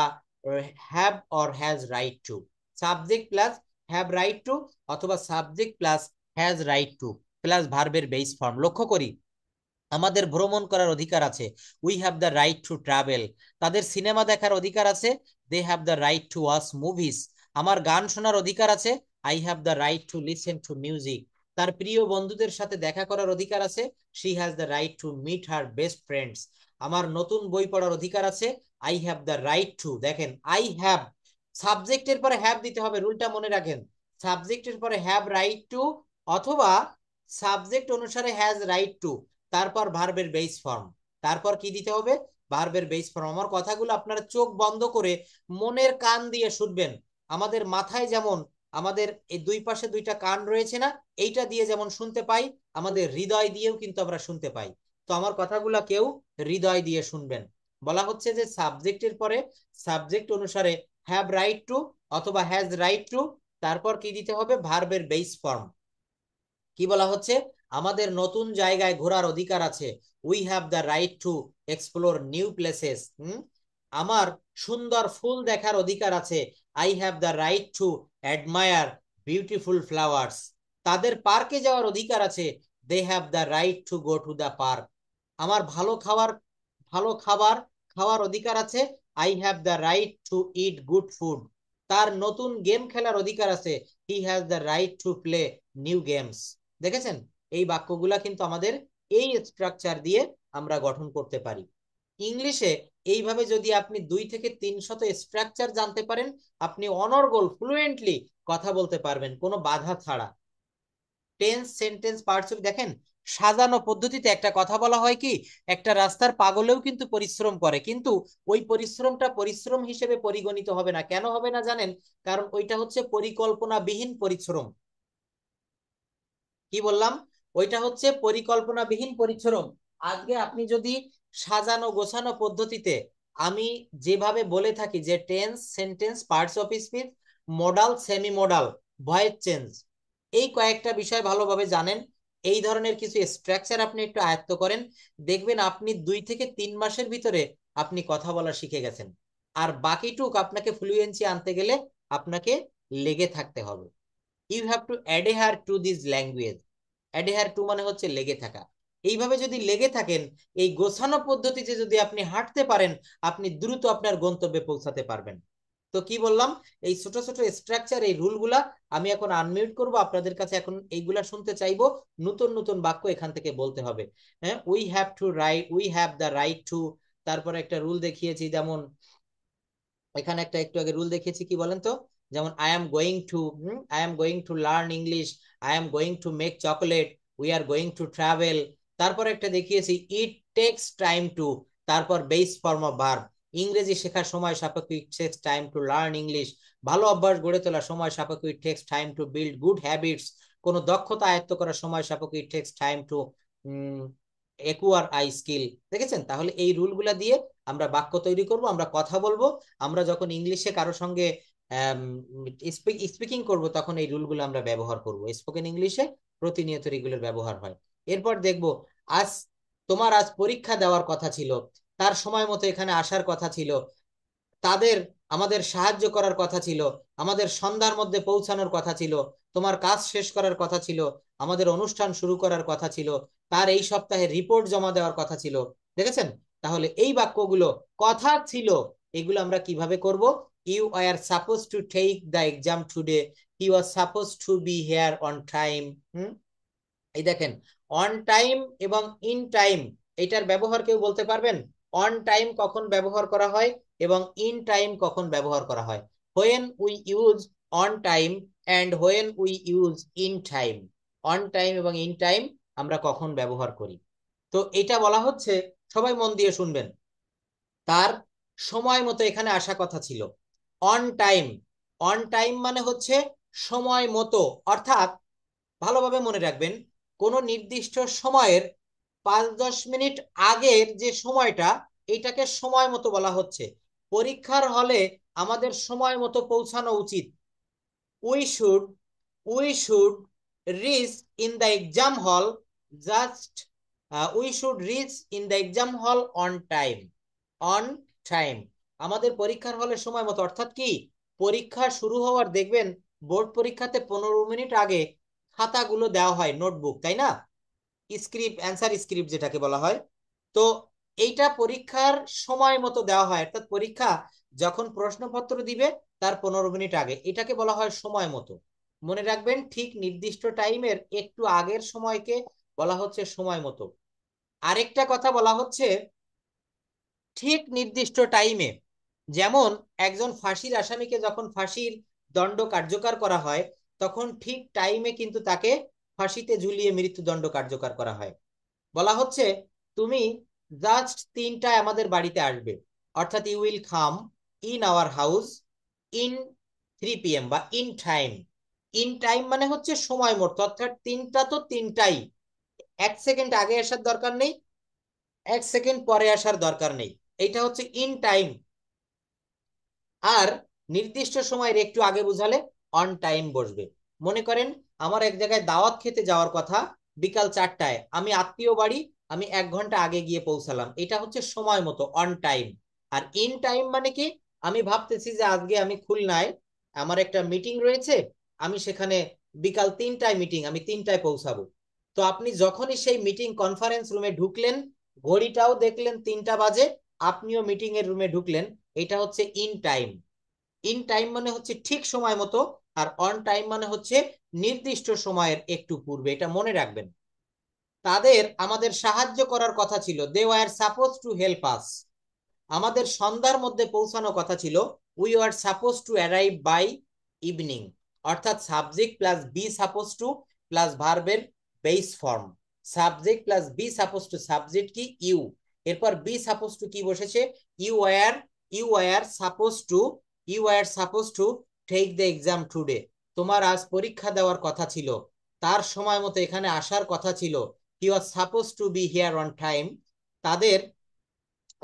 have or has right to? Subject plus have right to অথবা subject plus has right to plus ভার্বের বেস ফর্ম। লক্ষ্য করি, আমাদের ভ্রমণ করার অধিকার আছে, we have the right to travel. তাদের সিনেমা দেখার অধিকার আছে, they have the right to watch movies. আমার গান শোনার অধিকার আছে, I have the right to listen to music. তার প্রিয় বন্ধুদের সাথে দেখা করার অধিকার আছে, she has the right to meet her best friends. আমার নতুন বই পড়ার অধিকার আছে, I have the right to. দেখেন আই হ্যাভ, সাবজেক্টের পরে হ্যাভ দিতে হবে, রুলটা মনে রাখেন। সাবজেক্টের পরে হ্যাভ রাইট টু অথবা সাবজেক্ট অনুসারে হ্যাজ রাইট টু, তারপর ভার্বের বেস ফর্ম। তারপর কি দিতে হবে? ভার্বের বেস ফর্ম। আমার কথাগুলো আপনারা চোখ বন্ধ করে মনের কান দিয়ে শুনবেন। আমাদের মাথায় যেমন আমাদের এই দুই পাশে দুইটা কান রয়েছে না, এইটা দিয়ে যেমন শুনতে পাই, আমাদের হৃদয় দিয়েও কিন্তু আমরা শুনতে পাই। তো আমার কথাগুলা কেউ হৃদয় দিয়ে শুনবেন। বলা হচ্ছে যে সাবজেক্টের পরে সাবজেক্ট অনুসারে হ্যাভ রাইট টু অথবা হ্যাজ রাইট টু, তারপর কি দিতে হবে? ভার্বের বেস ফর্ম। কি বলা হচ্ছে? আমাদের নতুন জায়গায় ঘোরার অধিকার আছে, we have the right to explore new places. আমার সুন্দর ফুল দেখার অধিকার আছে, I have the right to admire beautiful flowers. তাদের পার্কে যাওয়ার অধিকার আছে, they have the right to go to the park. আমার ভালো খাবার খাওয়ার অধিকার আছে। I have the right to eat good food. তার নতুন গেম খেলার অধিকার আছে। He has the right to play new games. দেখেছেন, এই বাক্যগুলা কিন্তু আমাদের এই স্ট্রাকচার দিয়ে আমরা গঠন করতে পারি। ইংলিশে এইভাবে যদি আপনি 2 থেকে 3 শত স্ট্রাকচার জানতে পারেন, আপনি অনর্গল ফ্লুয়েন্টলি কথা বলতে পারবেন কোনো বাধা ছাড়া। টেন্স, সেন্টেন্স, পার্টস দেখেন, সাজানো পদ্ধতিতে একটা কথা বলা হয় কি, একটা রাস্তার পাগলেও কিন্তু পরিশ্রম করে, কিন্তু ওই পরিশ্রমটা পরিশ্রম হিসেবে পরিগণিত হবে না। কেন হবে না জানেন? কারণ ওইটা হচ্ছে পরিকল্পনাবিহীন পরিশ্রম। কি বললাম? ওইটা হচ্ছে পরিকল্পনাবিহীন পরিশ্রম। আজকে আপনি যদি সাজানো গোছানো পদ্ধতিতে আমি যেভাবে বলে থাকি যে tense, sentence, parts of speech, modal, semi modal, voice change, এই কয়েকটা বিষয় ভালোভাবে জানেন, এই ধরনের কিছু স্ট্রাকচার আপনি একটু আয়ত্ত করেন, দেখবেন আপনি 2 থেকে 3 মাসের ভিতরে আপনি কথা বলা শিখে গেছেন। আর বাকিটুক আপনাকে ফ্লুয়েন্সি আনতে গেলে আপনাকে লেগে থাকতে হবে। You have to adhere to this language. Adhere to মানে হচ্ছে লেগে থাকা। এইভাবে যদি লেগে থাকেন, এই গোছানো পদ্ধতিতে যদি আপনি হাঁটতে পারেন, আপনি দ্রুত আপনার গন্তব্যে পৌঁছাতে পারবেন। তো কি বললাম, এই ছোট ছোট স্ট্রাকচার, এই রুলগুলা আমি এখন আনমিউট করব, আপনাদের কাছে এখন এইগুলা শুনতে চাইবো। নতুন নতুন বাক্য এখান থেকে বলতে হবে। হ্যাঁ, we have to right, we have the right two. তারপরে একটা রুল দেখিয়েছি, যেমন এখানে একটা একটু আগে রুল দেখিয়েছি, কি বলেন তো? যেমন I am going to learn English, I am going to make chocolate, we are going to travel. তারপর একটা দেখিয়েছি ইট টেক্স টাইম টু, তারপর বেস ফর্ম অফ ভার্ব, ইংরেজি শেখার সময় সাপেক্ষ it takes time to learn English, ভালো অভ্যাস গড়ে তোলার সময় সাপেক্ষ it takes time to build good habits, কোন দক্ষতা আয়ত্ত করার সময় সাপেক্ষ it takes time to acquire I skill. দেখেছেন? তাহলে এই রুলগুলা দিয়ে আমরা বাক্য তৈরি করব, আমরা কথা বলবো। আমরা যখন ইংলিশে কারো সঙ্গে স্পিকিং করব, তখন এই রুলগুলো আমরা ব্যবহার করব। স্পোকেন ইংলিশে প্রতিনিয়ত এগুলোর ব্যবহার হয়। এরপর দেখব, আজ আজ পরীক্ষা দেওয়ার কথা ছিল, তার সময় মতো এখানে আসার কথা ছিল, তাদের আমাদের সাহায্য করার কথা ছিল, আমাদের সন্ধ্যার মধ্যে পৌঁছানোর কথা ছিল, তোমার কাজ শেষ করার কথা ছিল, আমাদের অনুষ্ঠান শুরু করার কথা ছিল, তার এই সপ্তাহে রিপোর্ট জমা দেওয়ার কথা ছিল। দেখেছেন? তাহলে এই বাক্যগুলো কথা ছিল, এগুলো আমরা কিভাবে করব? You are suppose to take the exam today, he was suppose to be here on time. এই দেখেন, অন টাইম এবং ইন টাইম, এটার ব্যবহার কেউ বলতে পারবেন? অন টাইম কখন ব্যবহার করা হয় এবং ইন টাইম কখন ব্যবহার করা হয়? When we use on time and when we use in time. On time এবং ইন টাইম আমরা কখন ব্যবহার করি? তো এটা বলা হচ্ছে, সবাই মন দিয়ে শুনবেন, তার সময় মতো এখানে আসা কথা ছিল। অন টাইম, অন টাইম মানে হচ্ছে সময় মতো, অর্থাৎ ভালোভাবে মনে রাখবেন, কোন নির্দিষ্ট সময়ের 5-10 মিনিট আগের যে সময়টা, এটাকে সময় মতো বলা হচ্ছে। পরীক্ষার হলে আমাদের সময় মতো পৌঁছানো উচিত। We should we should rich in the exam হল just we should rich in the exam হল অন টাইম। অন টাইম আমাদের পরীক্ষার হলে সময় মতো, অর্থাৎ কি, পরীক্ষা শুরু হওয়ার দেখবেন বোর্ড পরীক্ষাতে 15 মিনিট আগে খাতাগুলো দেওয়া হয়, নোটবুক, তাই না? স্ক্রিপ্ট, অ্যান্সার স্ক্রিপ্ট যেটাকে বলা হয়। তো এইটা পরীক্ষার সময় মতো দেওয়া হয়, অর্থাৎ পরীক্ষা যখন প্রশ্নপত্র দিবে তার 15 মিনিট আগে, এটাকে বলা হয় সময় মতো। মনে রাখবেন, ঠিক নির্দিষ্ট টাইমের একটু আগের সময়কে বলা হচ্ছে সময় মতো। আরেকটা কথা বলা হচ্ছে ঠিক নির্দিষ্ট টাইমে, যেমন একজন ফাঁসির আসামিকে যখন ফাঁসির দণ্ড কার্যকর করা হয়, তখন ঠিক টাইমে কিন্তু তাকে ফাঁসিতে ঝুলিয়ে মৃত্যুদণ্ড কার্যকর করা হয়। বলা হচ্ছে, তুমি জাস্ট 3টায় আমাদের বাড়িতে আসবে, অর্থাৎ you will come in our house in 3 PM বা ইন টাইম। ইন টাইম মানে হচ্ছে সময় মতো, অর্থাৎ 3টা তো 3টাই, 1 সেকেন্ড আগে আসার দরকার নেই, 1 সেকেন্ড পরে আসার দরকার নেই, এইটা হচ্ছে ইন টাইম। আর নির্দিষ্ট সময়ের একটু আগে বুঝালে অন টাইম বসবে। মনে করেন আমার এক জায়গায় দাওয়াত খেতে যাওয়ার কথা বিকাল 4টায়, আমি আত্মীয় বাড়ি, আমি 1 ঘন্টা আগে গিয়ে পৌঁছালাম, এটা হচ্ছে সময় মতো, অন টাইম। আর ইন টাইম মানে কি, আমি ভাবতেছি যে আজকে আমি খুলনায় আমার একটা মিটিং রয়েছে, আমি সেখানে বিকাল 3টায় মিটিং, আমি 3টায় পৌঁছাবো। তো তো আপনি যখনই সেই মিটিং কনফারেন্স রুমে ঢুকলেন, ঘড়িটাও দেখলেন 3টা বাজে, আপনিও মিটিং এর রুমে ঢুকলেন, এটা হচ্ছে ইন টাইম। ইন টাইম মানে হচ্ছে ঠিক সময় মতো, আর অন টাইম মানে হচ্ছে নির্দিষ্ট সময়ের একটু পূর্বে, এটা মনে রাখবেন। তাদের আমাদের সাহায্য করার কথা ছিল, they were suppose to help us. আমাদের সন্ধ্যার মধ্যে পৌঁছানো কথা ছিল, we are suppose to arrive by evening. অর্থাৎ subject plus be suppose to plus ভার্বের base form. Subject plus be suppose to, subject কি ইউ, এরপর বি সাপোজ টু কি বসেছে, you were, you were suppose to, you were suppose to take the exam today. তোমার আজ পরীক্ষা দেওয়ার কথা ছিল, তার সময় মতো এখানে আসার কথা ছিল, he was suppose to be here on time. তাদের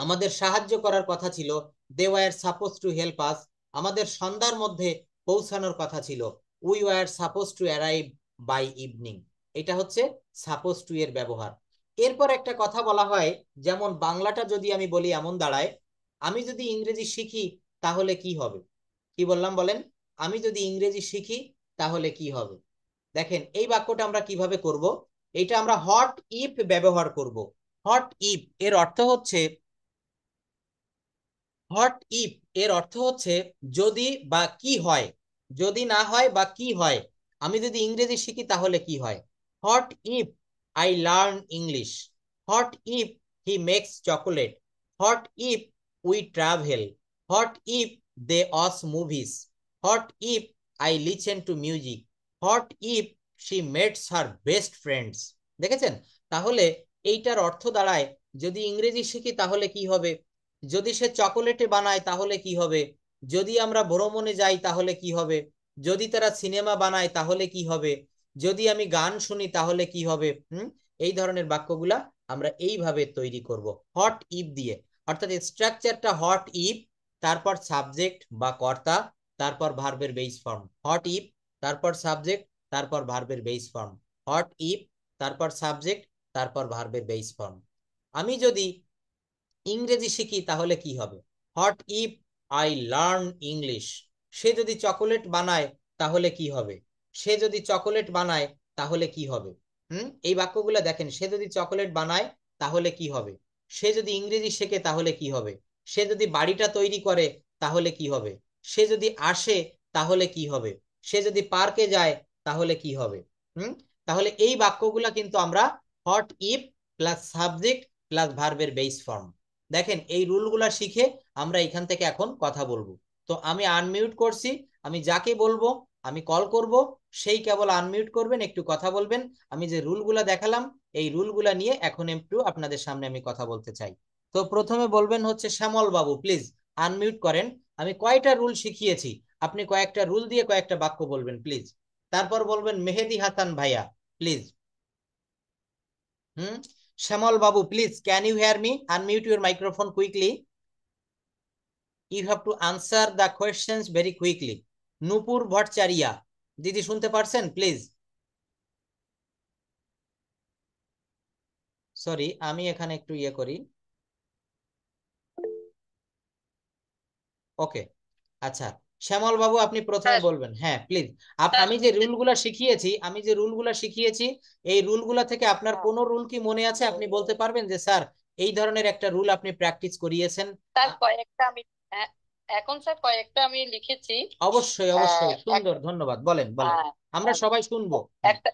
আমাদের সাহায্য করার কথা ছিল, they were suppose to help us. আমাদের সন্ধ্যার মধ্যে পৌঁছানোর কথা ছিল, we were suppose to arrive by evening. এটা হচ্ছে সাপোজ টু এর ব্যবহার। এরপর একটা কথা বলা হয়, যেমন বাংলাটা যদি আমি বলি এমন দাঁড়ায়, আমি যদি ইংরেজি শিখি তাহলে কি হবে। কি বললাম বলেন, আমি যদি ইংরেজি শিখি তাহলে কি হবে। দেখেন এই বাক্যটা আমরা কিভাবে করব, এটা আমরা হট ইফ ব্যবহার করব। হট ইফ এর অর্থ হচ্ছে, হট ইফ এর অর্থ হচ্ছে যদি বা কি হয়, যদি না হয় বা কি হয়, আমি যদি ইংরেজি শিখি তাহলে কি হয়। What if I learn English, what if he makes chocolate, what if we travel, what if they watch movies, what if I listen to music, what if she meets her best friends. দেখেছেন, তাহলে এইটার অর্থ দাঁড়ায়, যদি ইংরেজি শিখি তাহলে কি হবে, যদি সে চকোলেটে বানায় তাহলে কি হবে, যদি আমরা ভ্রমণে যাই তাহলে কি হবে, যদি তারা সিনেমা বানায় তাহলে কি হবে, যদি আমি গান শুনি তাহলে কি হবে। এই ধরনের বাক্যগুলা আমরা এইভাবে তৈরি করব, হট ইফ দিয়ে। অর্থাৎ স্ট্রাকচারটা হট ইফ, তারপর সাবজেক্ট বা কর্তা, তারপর ভার্বের বেস ফর্ম। হট ইফ, তারপর সাবজেক্ট, তারপর ভার্বের বেস ফর্ম। হট ইফ, তারপর সাবজেক্ট, তারপর ভার্বের বেস ফর্ম। আমি যদি ইংরেজি শিখি তাহলে কি হবে, what if I learn English. সে যদি চকোলেট বানায় তাহলে কি হবে, সে যদি চকোলেট বানায় তাহলে কি হবে। এই বাক্যগুলো দেখেন, সে যদি চকোলেট বানায় তাহলে কি হবে, সে যদি ইংরেজি শেখে তাহলে কি হবে, সে যদি বাড়িটা তৈরি করে তাহলে কি হবে, সে যদি আসে তাহলে কি হবে, সে যদি পার্কে যায় তাহলে কি হবে। হুম তাহলে এই বাক্যগুলা কিন্তু আমরা hot if plus subject plus ভার্বের বেস ফর্ম। দেখেন এই রুলগুলা শিখে আমরা এখান থেকে এখন কথা বলবো। তো আমি আনমিউট করছি, আমি যাকে বলবো, আমি কল করব, সেই কেবল আনমিউট করবেন, একটু কথা বলবেন। আমি যে রুলগুলা দেখালাম এই রুলগুলা নিয়ে এখন একটু আপনাদের সামনে আমি কথা বলতে চাই। তো প্রথমে বলবেন হচ্ছে শ্যামল বাবু, প্লিজ আনমিউট করেন। আমি কয়টা রুল শিখিয়েছি, আপনি কয়েকটা রুল দিয়ে কয়েকটা বাক্য বলবেন প্লিজ। তারপর বলবেন মেহেদি হাসান ভাইয়া, please. Hmm Shyamal babu, please can you hear me, unmute your microphone quickly. You have to answer the questions very quickly. Nupur Bhattacharya দিদি শুনতে পারছেন প্লিজ। সরি, আমি এখানে একটু ইয়ে করি। ওকে, আচ্ছা, শ্যামল বাবু আপনি প্রথমে বলবেন, হ্যাঁ প্লিজ। আমি যে রুলগুলা শিখিয়েছি, আমি যে রুলগুলা শিখিয়েছি, এই রুলগুলা থেকে আপনার কোনো রুল কি মনে আছে, আপনি বলতে পারবেন যে স্যার এই ধরনের একটা রুল আপনি প্র্যাকটিস করিয়েছেন। স্যার কয়েকটা আমি এখন স্যার কয়েকটা আমি লিখেছি। অবশ্যই অবশ্যই, সুন্দর, ধন্যবাদ, বলেন বলেন, আমরা সবাই শুনবো। একটা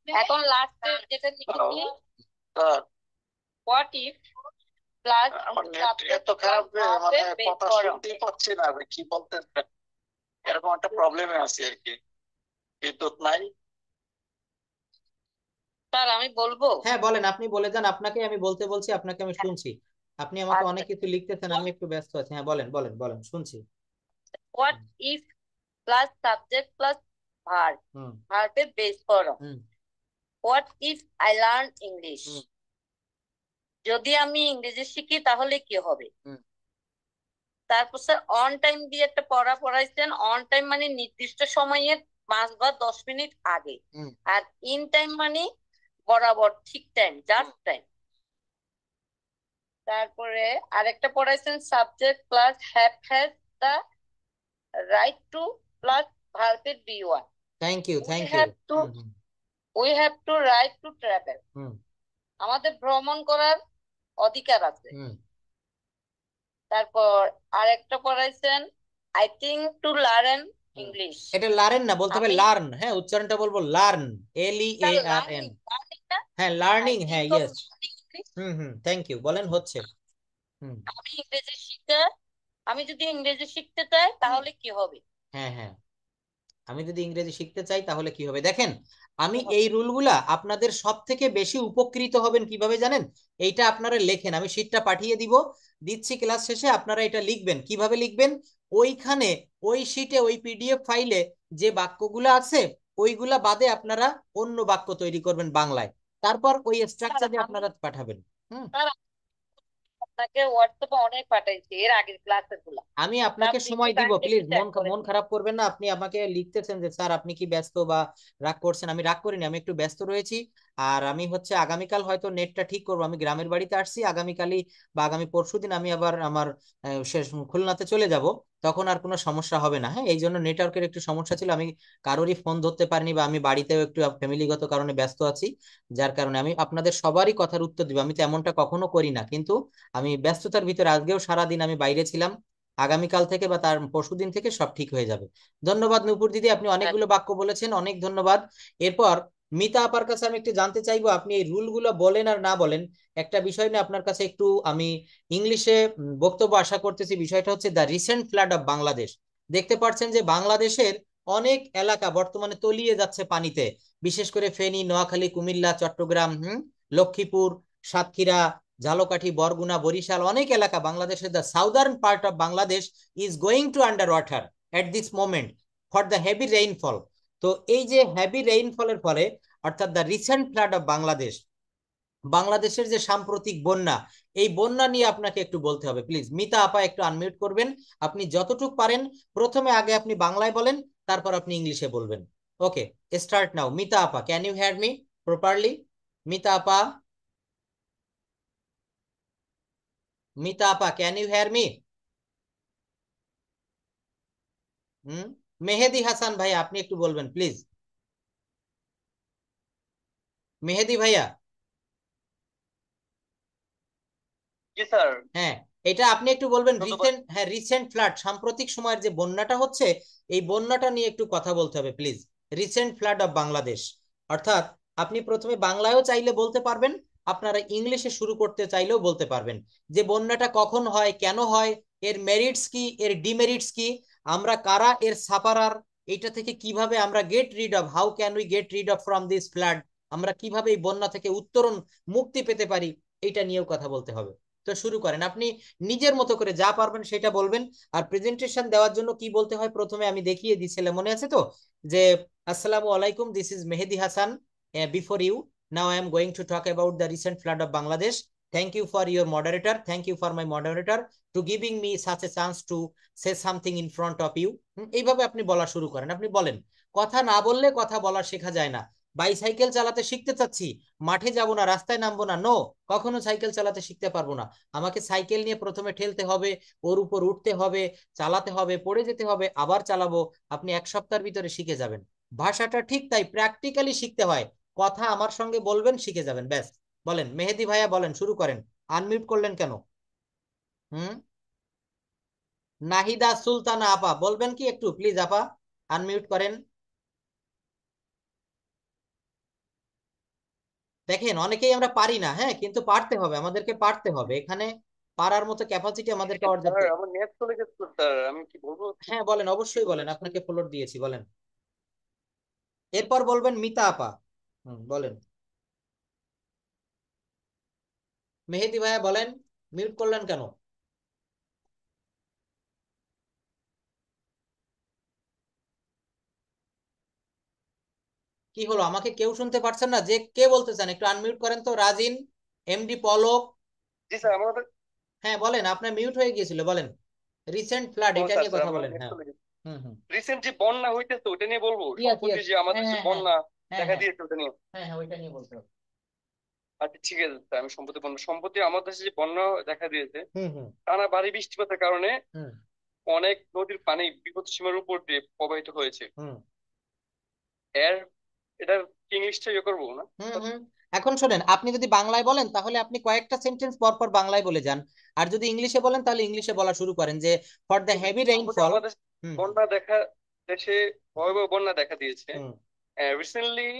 এখন লাস্টে যেটা লিখেছি, হোয়াট ইফ প্লাস আমার নেট এত খারাপ যে মানে কথা শুনতেই পাচ্ছি না, আমি কি বলতেন, এরকম একটা প্রবলেমে আছি আর কি, বিদ্যুৎ নাই। স্যার আমি বলবো। হ্যাঁ বলেন, আপনি বলে যান, আপনাকে আমি বলতে বলছি, আপনাকে আমি শুনছি। আপনি আমাকে অনেক আচ্ছা, কিছু লিখতেছেন, আমি একটু ব্যস্ত আছি। হ্যাঁ বলেন বলেন বলেন, শুনছি। What if plus subject plus verb, hmm ভার্বের base form. Hmm what if I learn English, hmm যদি আমি ইংরেজি শিখি তাহলে কি হবে। হুম তারপর স্যার অন টাইম দিয়ে একটা পড়া পড়াইছেন, অন টাইম মানে নির্দিষ্ট সময়ের 5 বা 10 মিনিট আগে, হুম আর ইন টাইম মানে বরাবর ঠিক টাইম, জাস্ট টাইম। তারপরে আরেকটা পড়াইছেন subject plus have has the right to plus ভার্বের V one. Thank you we thank you. Have to, we have to right to travel, hmm আমাদের ভ্রমণ করার অধিকার আছে। হুম তারপর আরেকটা পড়াইছেন, I think to learn hmm. English. এটা লারেন না, বলতে হবে আমি লার্ন। হ্যাঁ, উচ্চারণটা বলবো লার্ন, LEARN। লার্নিং লার্নিং না, হ্যাঁ, আই লার্নিং, হ্যাঁ, think of yes. Learning English. Thank you, বলেন হচ্ছে। হুম আমি ইংরেজি শিখতে আমি যদি ইংরেজি শিখতে চাই তাহলে কি হবে? হ্যাঁ হ্যাঁ, আমি যদি ইংরেজি শিখতে চাই তাহলে কি হবে, দেখেন আমি কি হবে? এই রুলগুলা আপনাদের সব থেকে বেশি উপকৃত হবেন কিভাবে জানেন? এইটা আপনারা লেখেন, আমি শীটটা পাঠিয়ে দিচ্ছি ক্লাস শেষে, আপনারা এটা লিখবেন। কিভাবে লিখবেন? ওইখানে, ওই শীটে, ওই PDF ফাইলে যে বাক্যগুলো আছে ওইগুলা বাদে আপনারা অন্য বাক্য তৈরি করবেন বাংলায়, তারপর ওই স্যার স্ট্রাকচারে আমি আপনারা পাঠাবেন। হুম স্যার আপনাকে হোয়াটসঅ্যাপে অনেক পাঠাইছি এর আগের ক্লাসের গুলা, আমি তা আপনাকে আপনি একটু সময় দিব, কাইন্ডলি একটু প্লিজ চেক মন করে মন দিন। খারাপ করবেন না। আপনি আমাকে লিখতেছেন যে স্যার আপনি কি ব্যস্ত বা রাগ করছেন, আমি রাগ করিনি, আমি একটু ব্যস্ত রয়েছি। আর আমি হচ্ছে আগামীকাল হয়তো নেটটা ঠিক করবো, আমি গ্রামের বাড়িতে আসছি, আগামীকালই বা আগামী পরশুদিন আমি আবার আমার শেষ খুলনাতে চলে যাব, তখন আর কোনো সমস্যা হবে না। হ্যাঁ, এই জন্য নেটওয়ার্কের একটু সমস্যা ছিল, আমি কারোরই ফোন ধরতে পারিনি, বা আমি বাড়িতেও একটু ফ্যামিলিগত কারণে ব্যস্ত আছি, যার কারণে আমি আপনাদের সবারই কথার উত্তর দিব, আমি তেমনটা কখনো করি না, কিন্তু আমি ব্যস্ততার ভিতরে আজকেও সারাদিন আমি বাইরে ছিলাম। আগামীকাল থেকে বা তার পরশুদিন থেকে সব ঠিক হয়ে যাবে। ধন্যবাদ নূপুর দিদি, আপনি অনেকগুলো বাক্য বলেছেন, অনেক ধন্যবাদ। এরপর মিতা আপার কাছে আমি একটু জানতে চাইবো, আপনি এই রুলগুলো বলেন আর না বলেন, একটা বিষয় নিয়ে আপনার কাছে একটু আমি ইংলিশে বক্তব্য আশা করতেছি। বিষয়টা হচ্ছে the recent flood of Bangladesh. দেখতে পাচ্ছেন যে বাংলাদেশের অনেক এলাকা বর্তমানে তলিয়ে যাচ্ছে পানিতে, বিশেষ করে ফেনী, নোয়াখালী, কুমিল্লা, চট্টগ্রাম, লক্ষ্মীপুর, সাতক্ষীরা, ঝালকাঠি, বরগুনা, বরিশাল, অনেক এলাকা বাংলাদেশের, the southern part of Bangladesh is going two under water at this moment for the heavy rainfall. তো এই যে হেভি রেইনফলের ফলে, অর্থাৎ the recent flood of Bangladesh, বাংলাদেশের যে সাম্প্রতিক বন্যা, এই বন্যা নিয়ে আপনাকে একটু বলতে হবে। প্লিজ মিতা আপা একটু আনমিউট করবেন, আপনি যতটুকু পারেন প্রথমে আগে আপনি বাংলায় বলেন, তারপর আপনি ইংলিশে বলবেন। ওকে, স্টার্ট নাও। মিতা আপা, can you hear me properly? Mita আপা, মিতা আপা, can you hear me? Hmm Mehedi Hasan ভাই, আপনি একটু বলবেন প্লিজ। মেহেদি ভাইয়া। জি স্যার। হ্যাঁ, এটা আপনি একটু বলবেন। ধন্যবাদ। রিসেন্ট, হ্যাঁ, রিসেন্ট ফ্লাড, সাম্প্রতিক সময়ের যে বন্যাটা হচ্ছে, এই বন্যাটা নিয়ে একটু কথা বলতে হবে please. Recent flood of Bangladesh, অর্থাৎ আপনি প্রথমে বাংলায়ও চাইলে বলতে পারবেন, আপনারা ইংলিশে শুরু করতে চাইলেও বলতে পারবেন, যে বন্যাটা কখন হয়, কেন হয়, এর মেরিটস কি, এর ডিমেরিটস কি, আমরা কারা এর সাফারার, এটা থেকে কিভাবে আমরা get rid of, how can we get rid of from this flood, আমরা কিভাবে এই বন্যা থেকে উত্তরণ, মুক্তি পেতে পারি, এটা নিয়েও কথা বলতে হবে। তো শুরু করেন, আপনি নিজের মতো করে যা পারবেন সেটা বলবেন। আর প্রেজেন্টেশন দেওয়ার জন্য কি বলতে হয় প্রথমে আমি দেখিয়ে দিয়েছিলাম, মনে আছে তো? যে আসসালামু আলাইকুম, this is Mehedi Hasan, before you now I am going to talk about the recent flood of Bangladesh. Thank you for your moderator, thank you for my moderator to giving me such a chance to say something in front of you. এইভাবে আপনি বলা শুরু করেন, আপনি বলেন। কথা না বললে কথা বলা শেখা যায় না। বাইসাইকেল চালাতে শিখতে চাচ্ছি, মাঠে যাব না, রাস্তায় নামবো না, নো, কখনো সাইকেল চালাতে শিখতে পারবো না। আমাকে সাইকেল নিয়ে প্রথমে ঠেলতে হবে, ওর উপর উঠতে হবে, চালাতে হবে, পড়ে যেতে হবে, আবার চালাবো। আপনি 1 সপ্তাহের ভিতরে শিখে যাবেন। ভাষাটা ঠিক তাই, প্র্যাকটিক্যালি শিখতে হয়। কথা আমার সঙ্গে বলবেন, শিখে যাবেন, ব্যাস। বলেন মেহেদি ভাইয়া, বলেন, শুরু করেন। আনমিউট করলেন কেন? হুম নাহিদা সুলতানা আপা, বলবেন কি একটু প্লিজ আপা? আনমিউট করেন। দেখেন অনেকেই আমরা পারি না, হ্যাঁ, কিন্তু পারতে হবে, আমাদেরকে পারতে হবে, এখানে পারার মতো ক্যাপাসিটি আমাদেরকে অর্জন স্যার করতে। আমার নেট চলে গেছে তো, স্যার আমি কি বলবো? হ্যাঁ বলেন, কি অবশ্যই বলেন, বলেছেন? আপনাকে ফ্লোর দিয়েছি, বলেন। এরপর বলবেন মিতা আপা। বলেন মেহেদি ভাইয়া, বলেন। মিউট করলেন কেন? কি হলো, আমাকে কেউ শুনতে পারছেন না? যে কে বলতে চান একটু আনমিউট করেন তো। রাজিন, MD পলক। জি স্যার আমাদের। হ্যাঁ বলেন, আপনার মিউট হয়ে গিয়েছিল, বলেন। রিসেন্ট ফ্লাড, ও এটা স্যার, নিয়ে স্যার কথা আমার বলেন, নেট হ্যাঁ। চলে গেছে। হুম হুম রিসেন্ট যে বন্যা হইতেছে ওটা নিয়ে বলবো, ইয়েস সম্প্রতি ইয়েস। যে আমাদের হ্যাঁ যে হ্যাঁ হ্যাঁ বন্যা হ্যাঁ দেখা হ্যাঁ দিয়েছে ওটা নিয়ে। হ্যাঁ হ্যাঁ, ওইটা নিয়ে বলতে হবে। আচ্ছা ঠিক আছে স্যার, আমি সম্প্রতি আমাদের দেশে যে বন্যা দেখা দিয়েছে, হুম হুম টানা ভারী বৃষ্টিপাতের কারণে হুম অনেক নদীর পানি বিপদ সীমার উপর দিয়ে প্রবাহিত হয়েছে। হুম এর এটার ইংলিশটা ইয়ে করবো না? হুম। এখন শোনেন, আপনি যদি বাংলায় বলেন তাহলে আপনি কয়েকটা সেন্টেন্স পর পর বাংলায় বলে যান, আর যদি ইংলিশে বলেন তাহলে ইংলিশে বলা শুরু করেন যে ফর দ্য হেভি রেইনফল। আমাদের হুম বন্যা দেখা, দেশে ভয়াবহ বন্যা দেখা দিয়েছে। Hmm recently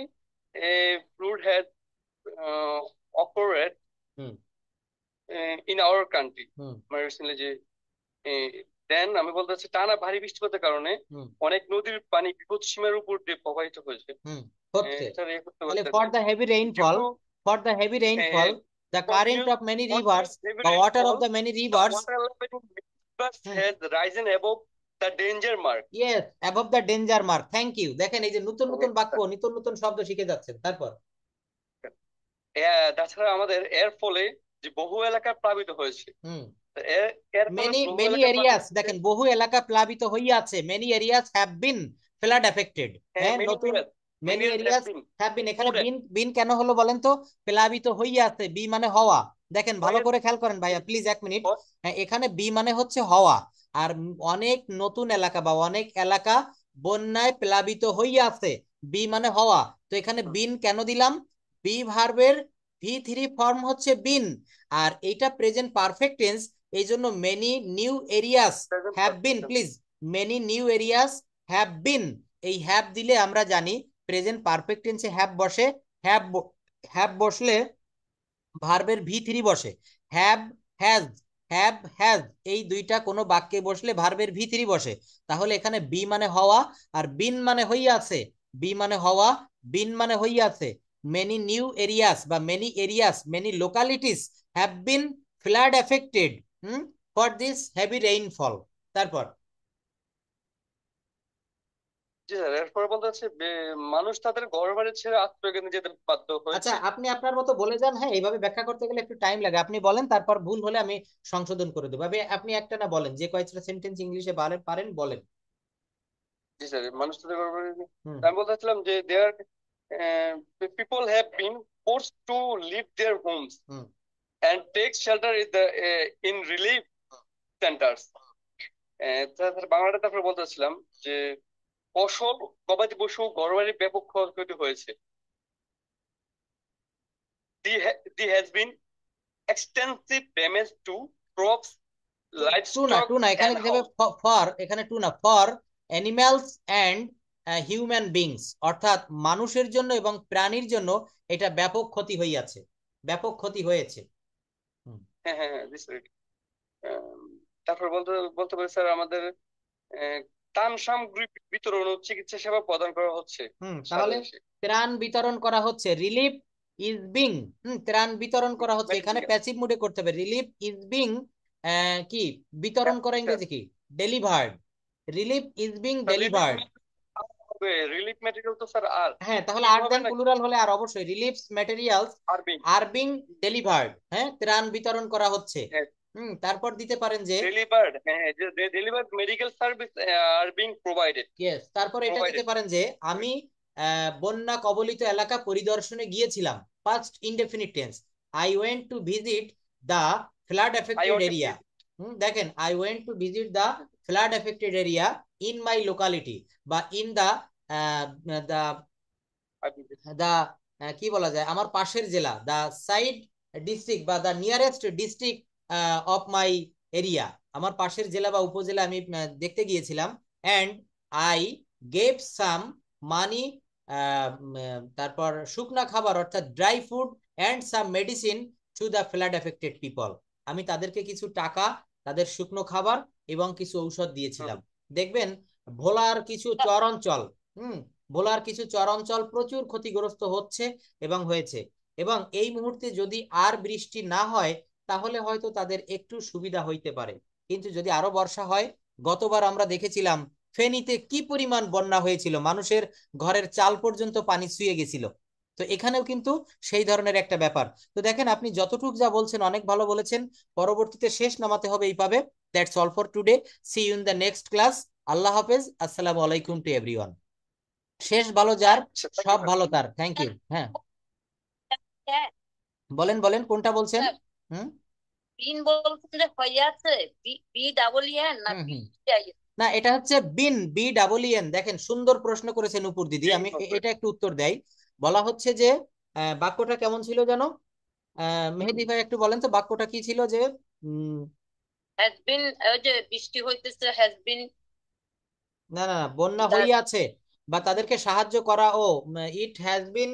a flood had occurred hmm in our country. Hmm মানে রিসেন্টলি যে দেন আমি বলতে চাচ্ছি টানা ভারী বৃষ্টিপাতের কারণে হুম অনেক নদীর পানি বিপদসীমার উপর দিয়ে প্রবাহিত হয়েছে। হুম হচ্ছে। এটা ইয়ে করতে তাহলে ফর পারতেছে the heavy due rainfall, to for the heavy rainfall the current continuous of many rivers, continuous heavy the water of rainfall, the many the rivers. water level in rivers has risen above the danger mark. Yes, above the danger mark. Thank you. দেখেন এই যে নতুন নতুন বাক্য, Okay. নতুন নতুন শব্দ শিখে যাচ্ছেন। তারপর তাছাড়া আমাদের এর ফলে যে বহু এলাকা প্লাবিত হয়েছে। হুম তো এর ফলে মেনি বহু মেনি এলাকা প্লাবিত এরিয়াস, হয়েছে। দেখেন বহু এলাকা প্লাবিত হইয়াছে। Many areas have been flood affected. হ্যাঁ, হ্যাঁ, many নতুন areas, many many areas have areas been have been, এখানে flooded. বিন বিন কেন হলো বলেন তো? প্লাবিত হইয়াছে, বি মানে হওয়া। দেখেন ভালো হয়ে- করে খেয়াল করেন ভাইয়া, প্লিজ এক মিনিট। হ্যাঁ, এখানে বি মানে হচ্ছে হওয়া, আর অনেক নতুন এলাকা বা অনেক এলাকা বন্যায় প্লাবিত হইয়াছে, বি মানে হওয়া। তো এখানে বিন কেন দিলাম? বি ভার্বের V3 ফর্ম হচ্ছে বিন, আর এইটা প্রেজেন্ট পারফেক্ট টেন্স, এই জন্য many new areas present have been, perfect. Please many new areas have been. এই হ্যাভ দিলে আমরা জানি প্রেজেন্ট পারফেক্ট টেন্সে হ্যাভ বসে। হ্যাভ হ্যাভ বসলে ভার্বের V3 বসে। হ্যাভ, হ্যাজ, হ্যাভ, হ্যাজ, এই দুইটা কোনো বাক্যে বসলে ভার্বের V3 বসে। তাহলে এখানে বি মানে হওয়া, আর বিন মানে হইয়াছে। বি মানে হওয়া, বিন মানে হইয়াছে। মেনি নিউ এরিয়াস বা many areas, many localities have been flood affected for this heavy rainfall. তারপর জি স্যার, এরপরে বলতে হচ্ছে মানুষ তাদের ঘর বাড়ি ছেড়ে আশ্রয় কেন্দ্রে যেতে বাধ্য আচ্ছা, হয়েছে। আপনি আপনার মতো বলে যান। হ্যাঁ, এইভাবে ব্যাখ্যা করতে গেলে একটু টাইম লাগে। আপনি বলেন, তারপর ভুল হলে আমি সংশোধন করে দেবো। আপনি একটা না বলেন, যে কয়েকটা সেন্টেন্স ইংলিশে পারেন বলেন। জি স্যার, মানুষ তাদের ঘর বাড়ি, হুম আমি বলতে চাচ্ছিলাম যে their people have been forced to leave their homes hmm and take shelter in relief centers. তাছাড়া বাংলাটা তারপরে বলতে চাচ্ছিলাম যে ফসল, গবাদি পশু, ঘরবাড়ি ব্যাপক ক্ষয়ক্ষতি হয়েছে। There has been extensive damage to crops, to livestock না, এখানে and দিতে হবে house. ফর, এখানে টু না, for animals and human beings, অর্থাৎ মানুষের জন্য এবং প্রাণীর জন্য এটা ব্যাপক ক্ষতি হইয়াছে, ব্যাপক ক্ষতি হয়েছে। হুম হ্যাঁ হ্যাঁ হ্যাঁ, জি স্যার। তারপর বলতে বলতে পারি স্যার আমাদের ত্রাণ সামগ্রী বিতরণ ও চিকিৎসা সেবা প্রদান করা হচ্ছে সারা তাহলে দেশে। ত্রাণ বিতরণ করা হচ্ছে, রিলিফ ইজ বিং। ত্রাণ বিতরণ করা হচ্ছে, এখানে Material. প্যাসিভ মুডে করতে হবে। রিলিফ ইজ বিং কি বিতরণ করা ইংরেজি কি? Delivered. Relief is being delivered. Relief material তো স্যার আর হ্যাঁ, তাহলে বিং আর হবে দেন নাকি? প্লুরাল হলে আর অবশ্যই reliefs materials are being, are being delivered. হ্যাঁ, ত্রাণ বিতরণ করা হচ্ছে। তারপর দিতে পারেন যে ডেলিভার্ড, হ্যাঁ হ্যাঁ, delivered medical service are being provided. Yes, তারপর এটা দিতে পারেন যে আমি বন্যা কবলিত এলাকা পরিদর্শনে গিয়েছিলাম, past indefinite tense. I went to visit the flood I affected want to area. দেখেন, I went to visit the flood affected area in my locality বা ইন দা দা দা কি বলা যায়, আমার পাশের জেলা, দা সাইড ডিস্ট্রিক্ট বা the nearest district of my area, আমার পাশের জেলা বা উপজেলা আমি দেখতে গিয়েছিলাম। And I gave some money, তারপর শুকনা খাবার অর্থাৎ dry food and some medicine to the flood affected people. আমি তাদেরকে কিছু টাকা, তাদের শুকনো খাবার এবং কিছু ঔষধ দিয়েছিলাম। দেখবেন ভোলার কিছু চর অঞ্চল, ভোলার কিছু চর অঞ্চল প্রচুর ক্ষতিগ্রস্ত হচ্ছে এবং হয়েছে, এবং এই মুহূর্তে যদি আর বৃষ্টি না হয় তাহলে হয়তো তাদের একটু সুবিধা হইতে পারে। কিন্তু যদি আরো বর্ষা হয়, গতবার আমরা দেখেছিলাম ফেনীতে কি পরিমাণ বন্যা হয়েছিল, মানুষের ঘরের চাল পর্যন্ত পানি ছুঁয়ে গেছিল। তো এখানেও কিন্তু সেই ধরনের একটা ব্যাপার। তো দেখেন, আপনি যতটুক যা বলছেন অনেক ভালো বলেছেন। পরবর্তীতে শেষ নামাতে হবে এইভাবে। That's all for today, see you in the next class. আল্লাহ হাফেজ, আসসালামু আলাইকুম টু এভরিওয়ান। শেষ ভালো যার, সব ভালো তার। Thank you. হ্যাঁ, হ্যাঁ বলেন বলেন, কোনটা বলছেন? স্যার, হুম বিন বলছেন যে হইয়াছে, বি বি ডাবল এন না হুম বি হুম আই এন? না, এটা হচ্ছে বিন, বি ডাবল এন। দেখেন সুন্দর প্রশ্ন করেছেন উপর দিদি, বিং আমি হবে। এটা একটু উত্তর দেই। বলা হচ্ছে যে বাক্যটা কেমন ছিল জানো? মেহেদী ভাই একটু বলেন তো বাক্যটা কি ছিল যে হ্যাজ বিন, ওই যে বৃষ্টি হইতেছে, হ্যাজ বিন। না না না, বন্যা হইয়াছে বা তাদেরকে সাহায্য করা, ও ইট হ্যাজ বিন,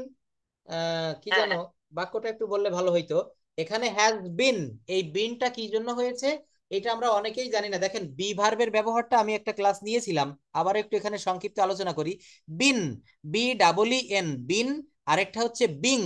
কি হ্যাঁ জানো, বাক্যটা একটু বললে ভালো হইতো। এখানে হ্যাজ বিন, এই বিনটা কি জন্য হয়েছে এটা আমরা অনেকেই জানি না। দেখেন বি ভার্বের ব্যবহারটা আমি একটা ক্লাস নিয়েছিলাম, আবার একটু এখানে সংক্ষিপ্ত আলোচনা করি। বিন, বি ডাবল ই এন, বিন। আরেকটা হচ্ছে বিং,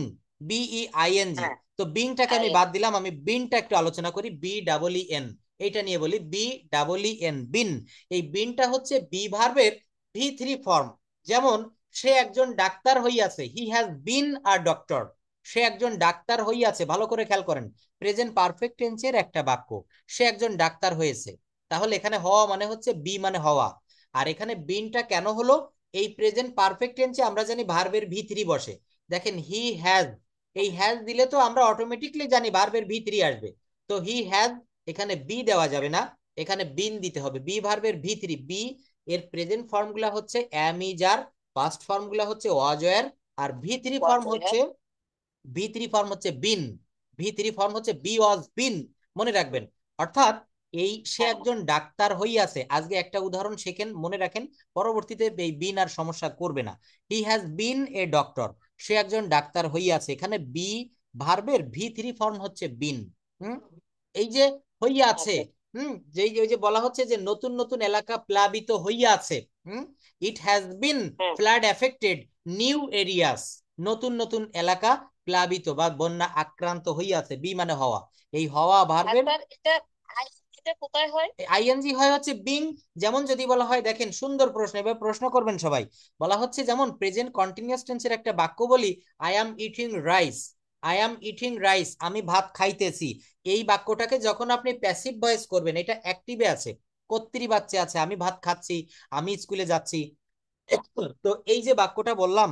বিই আইএনজি। হ্যাঁ তো বিংটাকে আমি বাদ দিলাম, আমি বিনটা একটু আলোচনা করি, বি ডাবল ই এন, এইটা নিয়ে বলি, বি ডাবল ই এন, বিন। এই বিনটা হচ্ছে বি ভার্বের V3 ফর্ম। যেমন সে একজন ডাক্তার হইয়াছে, he has been a doctor. সে একজন ডাক্তার হইয়াছে, ভালো করে খেয়াল করেন, প্রেজেন্ট পারফেক্ট টেন্সের একটা বাক্য। সে একজন ডাক্তার হয়েছে, তাহলে এখানে হওয়া মানে হচ্ছে বি মানে হওয়া। আর এখানে বিনটা কেন হলো? এই প্রেজেন্ট পারফেক্ট টেন্সে আমরা জানি ভার্বের V3 বসে। দেখেন হি হ্যাজ, এই হ্যাজ দিলে তো আমরা অটোমেটিকলি জানি ভার্বের V3 আসবে। তো হি হ্যাজ, এখানে বি দেওয়া যাবে না, এখানে বিন দিতে হবে। বি ভার্বের V3, বি এর প্রেজেন্ট ফর্ম গুলা হচ্ছে am is are, past form গুলা হচ্ছে ওয়াজ ওয়্যার, আর ভি থ্রি ফর্ম হচ্ছে বিন। ভি3 ফর্ম হচ্ছে বি ওয়াজ বিন, মনে রাখবেন। অর্থাৎ এই সে একজন ডাক্তার হইয়াছে, আজকে একটা উদাহরণ শেখেন, মনে রাখেন, পরবর্তীতে এই বিন আর সমস্যা করবে না। He has been a doctor, সে একজন ডাক্তার হইয়াছে, এখানে বি ভার্বের V3 ফর্ম হচ্ছে বিন। হুম, এই যে হইয়াছে, যেই ওই যে বলা হচ্ছে যে নতুন নতুন এলাকা প্লাবিত হইয়াছে, it has been flood affected new areas, নতুন নতুন এলাকা প্লাবিত বা বন্যা আক্রান্ত হইয়াছে, বি মানে হওয়া। এই হওয়া ভার্বের এটা কোথায় হয়? আইএনজি হয় হচ্ছে বিং। যেমন যদি বলা হয়, দেখেন সুন্দর প্রশ্ন, এবার প্রশ্ন করবেন সবাই। বলা হচ্ছে যেমন প্রেজেন্ট কন্টিনিউয়াস টেন্সের একটা বাক্য বলি, I am eating rice, I am eating rice, আমি ভাত খাইতেছি। এই বাক্যটাকে যখন আপনি প্যাসিভ ভয়েস করবেন, এটা অ্যাক্টিভে আছে, কর্তৃ বাচ্চা আছে, আমি ভাত খাচ্ছি, আমি স্কুলে যাচ্ছি। তো এই যে বাক্যটা বললাম,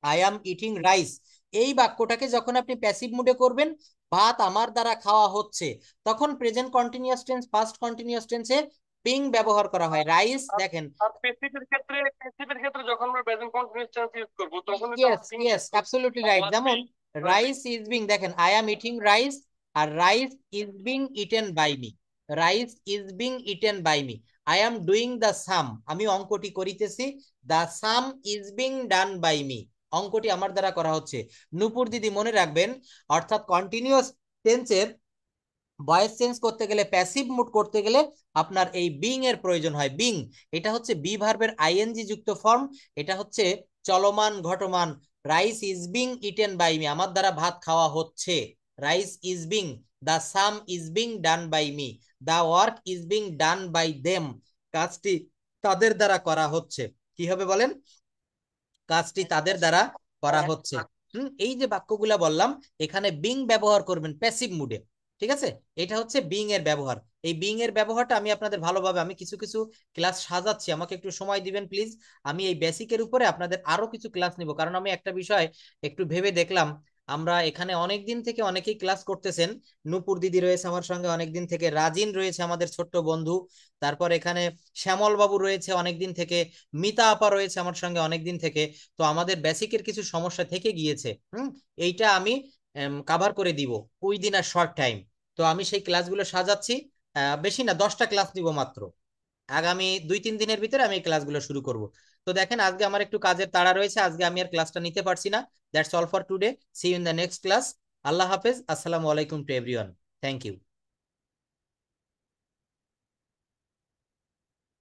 আই অ্যাম ইটিং রাইস, এই বাক্যটাকে যখন আপনি প্যাসিভ মুডে করবেন, ভাত আমার দ্বারা খাওয়া হচ্ছে, তখন present continuous tense past continuous টেন্সে বিং ব্যবহার করা হয়। রাইস, দেখেন, আর পেসিভের ক্ষেত্রে যখন আমরা প্রেজেন্ট কন্টিনিউয়াস টেন্স ইউজ করব তখন কিন্তু ইয়েস আমরা বিং ইয়েস ইউজ করব। Absolutely right. যেমন রাইস ইজ বিং, দেখেন আই অ্যাম ইটিং রাইস, আর rice is being eaten by me, rice is being eaten by me. I am doing the sum, আমি অঙ্কটি করিতেছি, the sum is being done by me, অঙ্কটি আমার দ্বারা করা হচ্ছে। নূপুর দিদি মনে রাখবেন, অর্থাৎ কন্টিনিউয়াস টেন্সের ভয়েস চেঞ্জ করতে গেলে, প্যাসিভ মুড করতে গেলে আপনার এই বিং এর প্রয়োজন হয়। বিং, এটা হচ্ছে বি ভার্বের আইএনজি যুক্ত ফর্ম, এটা হচ্ছে চলমান ঘটমান। Rice is being eaten by me, আমার দ্বারা ভাত খাওয়া হচ্ছে। Rice is being, the sum is being done by me, the work is being done by them, কাজটি তাদের দ্বারা করা হচ্ছে। কি হবে বলেন? কাজটি তাদের দ্বারা করা হচ্ছে। এই যে বাক্যগুলা বললাম, এখানে বিং ব্যবহার করবেন প্যাসিভ মুডে, ঠিক আছে? এটা হচ্ছে বিং এর ব্যবহার। এই বিং এর ব্যবহারটা আমি আপনাদের ভালোভাবে, আমি কিছু কিছু ক্লাস সাজাচ্ছি, আমাকে একটু সময় দিবেন প্লিজ। আমি এই বেসিকের উপরে আপনাদের আরো কিছু ক্লাস নিব, কারণ আমি একটা বিষয় একটু ভেবে দেখলাম, আমরা এখানে অনেক দিন থেকে অনেকেই ক্লাস করতেছেন। নূপুর দিদি রয়েছে আমার সঙ্গে অনেক দিন থেকে, রাজিন রয়েছে আমাদের ছোট্ট বন্ধু, তারপর এখানে শ্যামল বাবু রয়েছে অনেক দিন থেকে, মিতা আপা রয়েছে আমার সঙ্গে অনেক দিন থেকে। তো আমাদের বেসিকের কিছু সমস্যা থেকে গিয়েছে, এইটা আমি কাভার করে দিব উইদিন আ শর্ট টাইম। তো আমি সেই ক্লাসগুলো সাজাচ্ছি, বেশি না, 10টা ক্লাস নিব মাত্র, আগামী 2-3 দিনের ভিতরে আমি এই ক্লাসগুলো শুরু করব। তো দেখেন আজকে আমার একটু কাজের তাড়া রয়েছে, আজকে আমি আর ক্লাসটা নিতে পারছি না। That's all for today, see you in the next class. আল্লাহ হাফেজ, আসসালামু আলাইকুম টু এভরিওয়ান, থ্যাংক ইউ।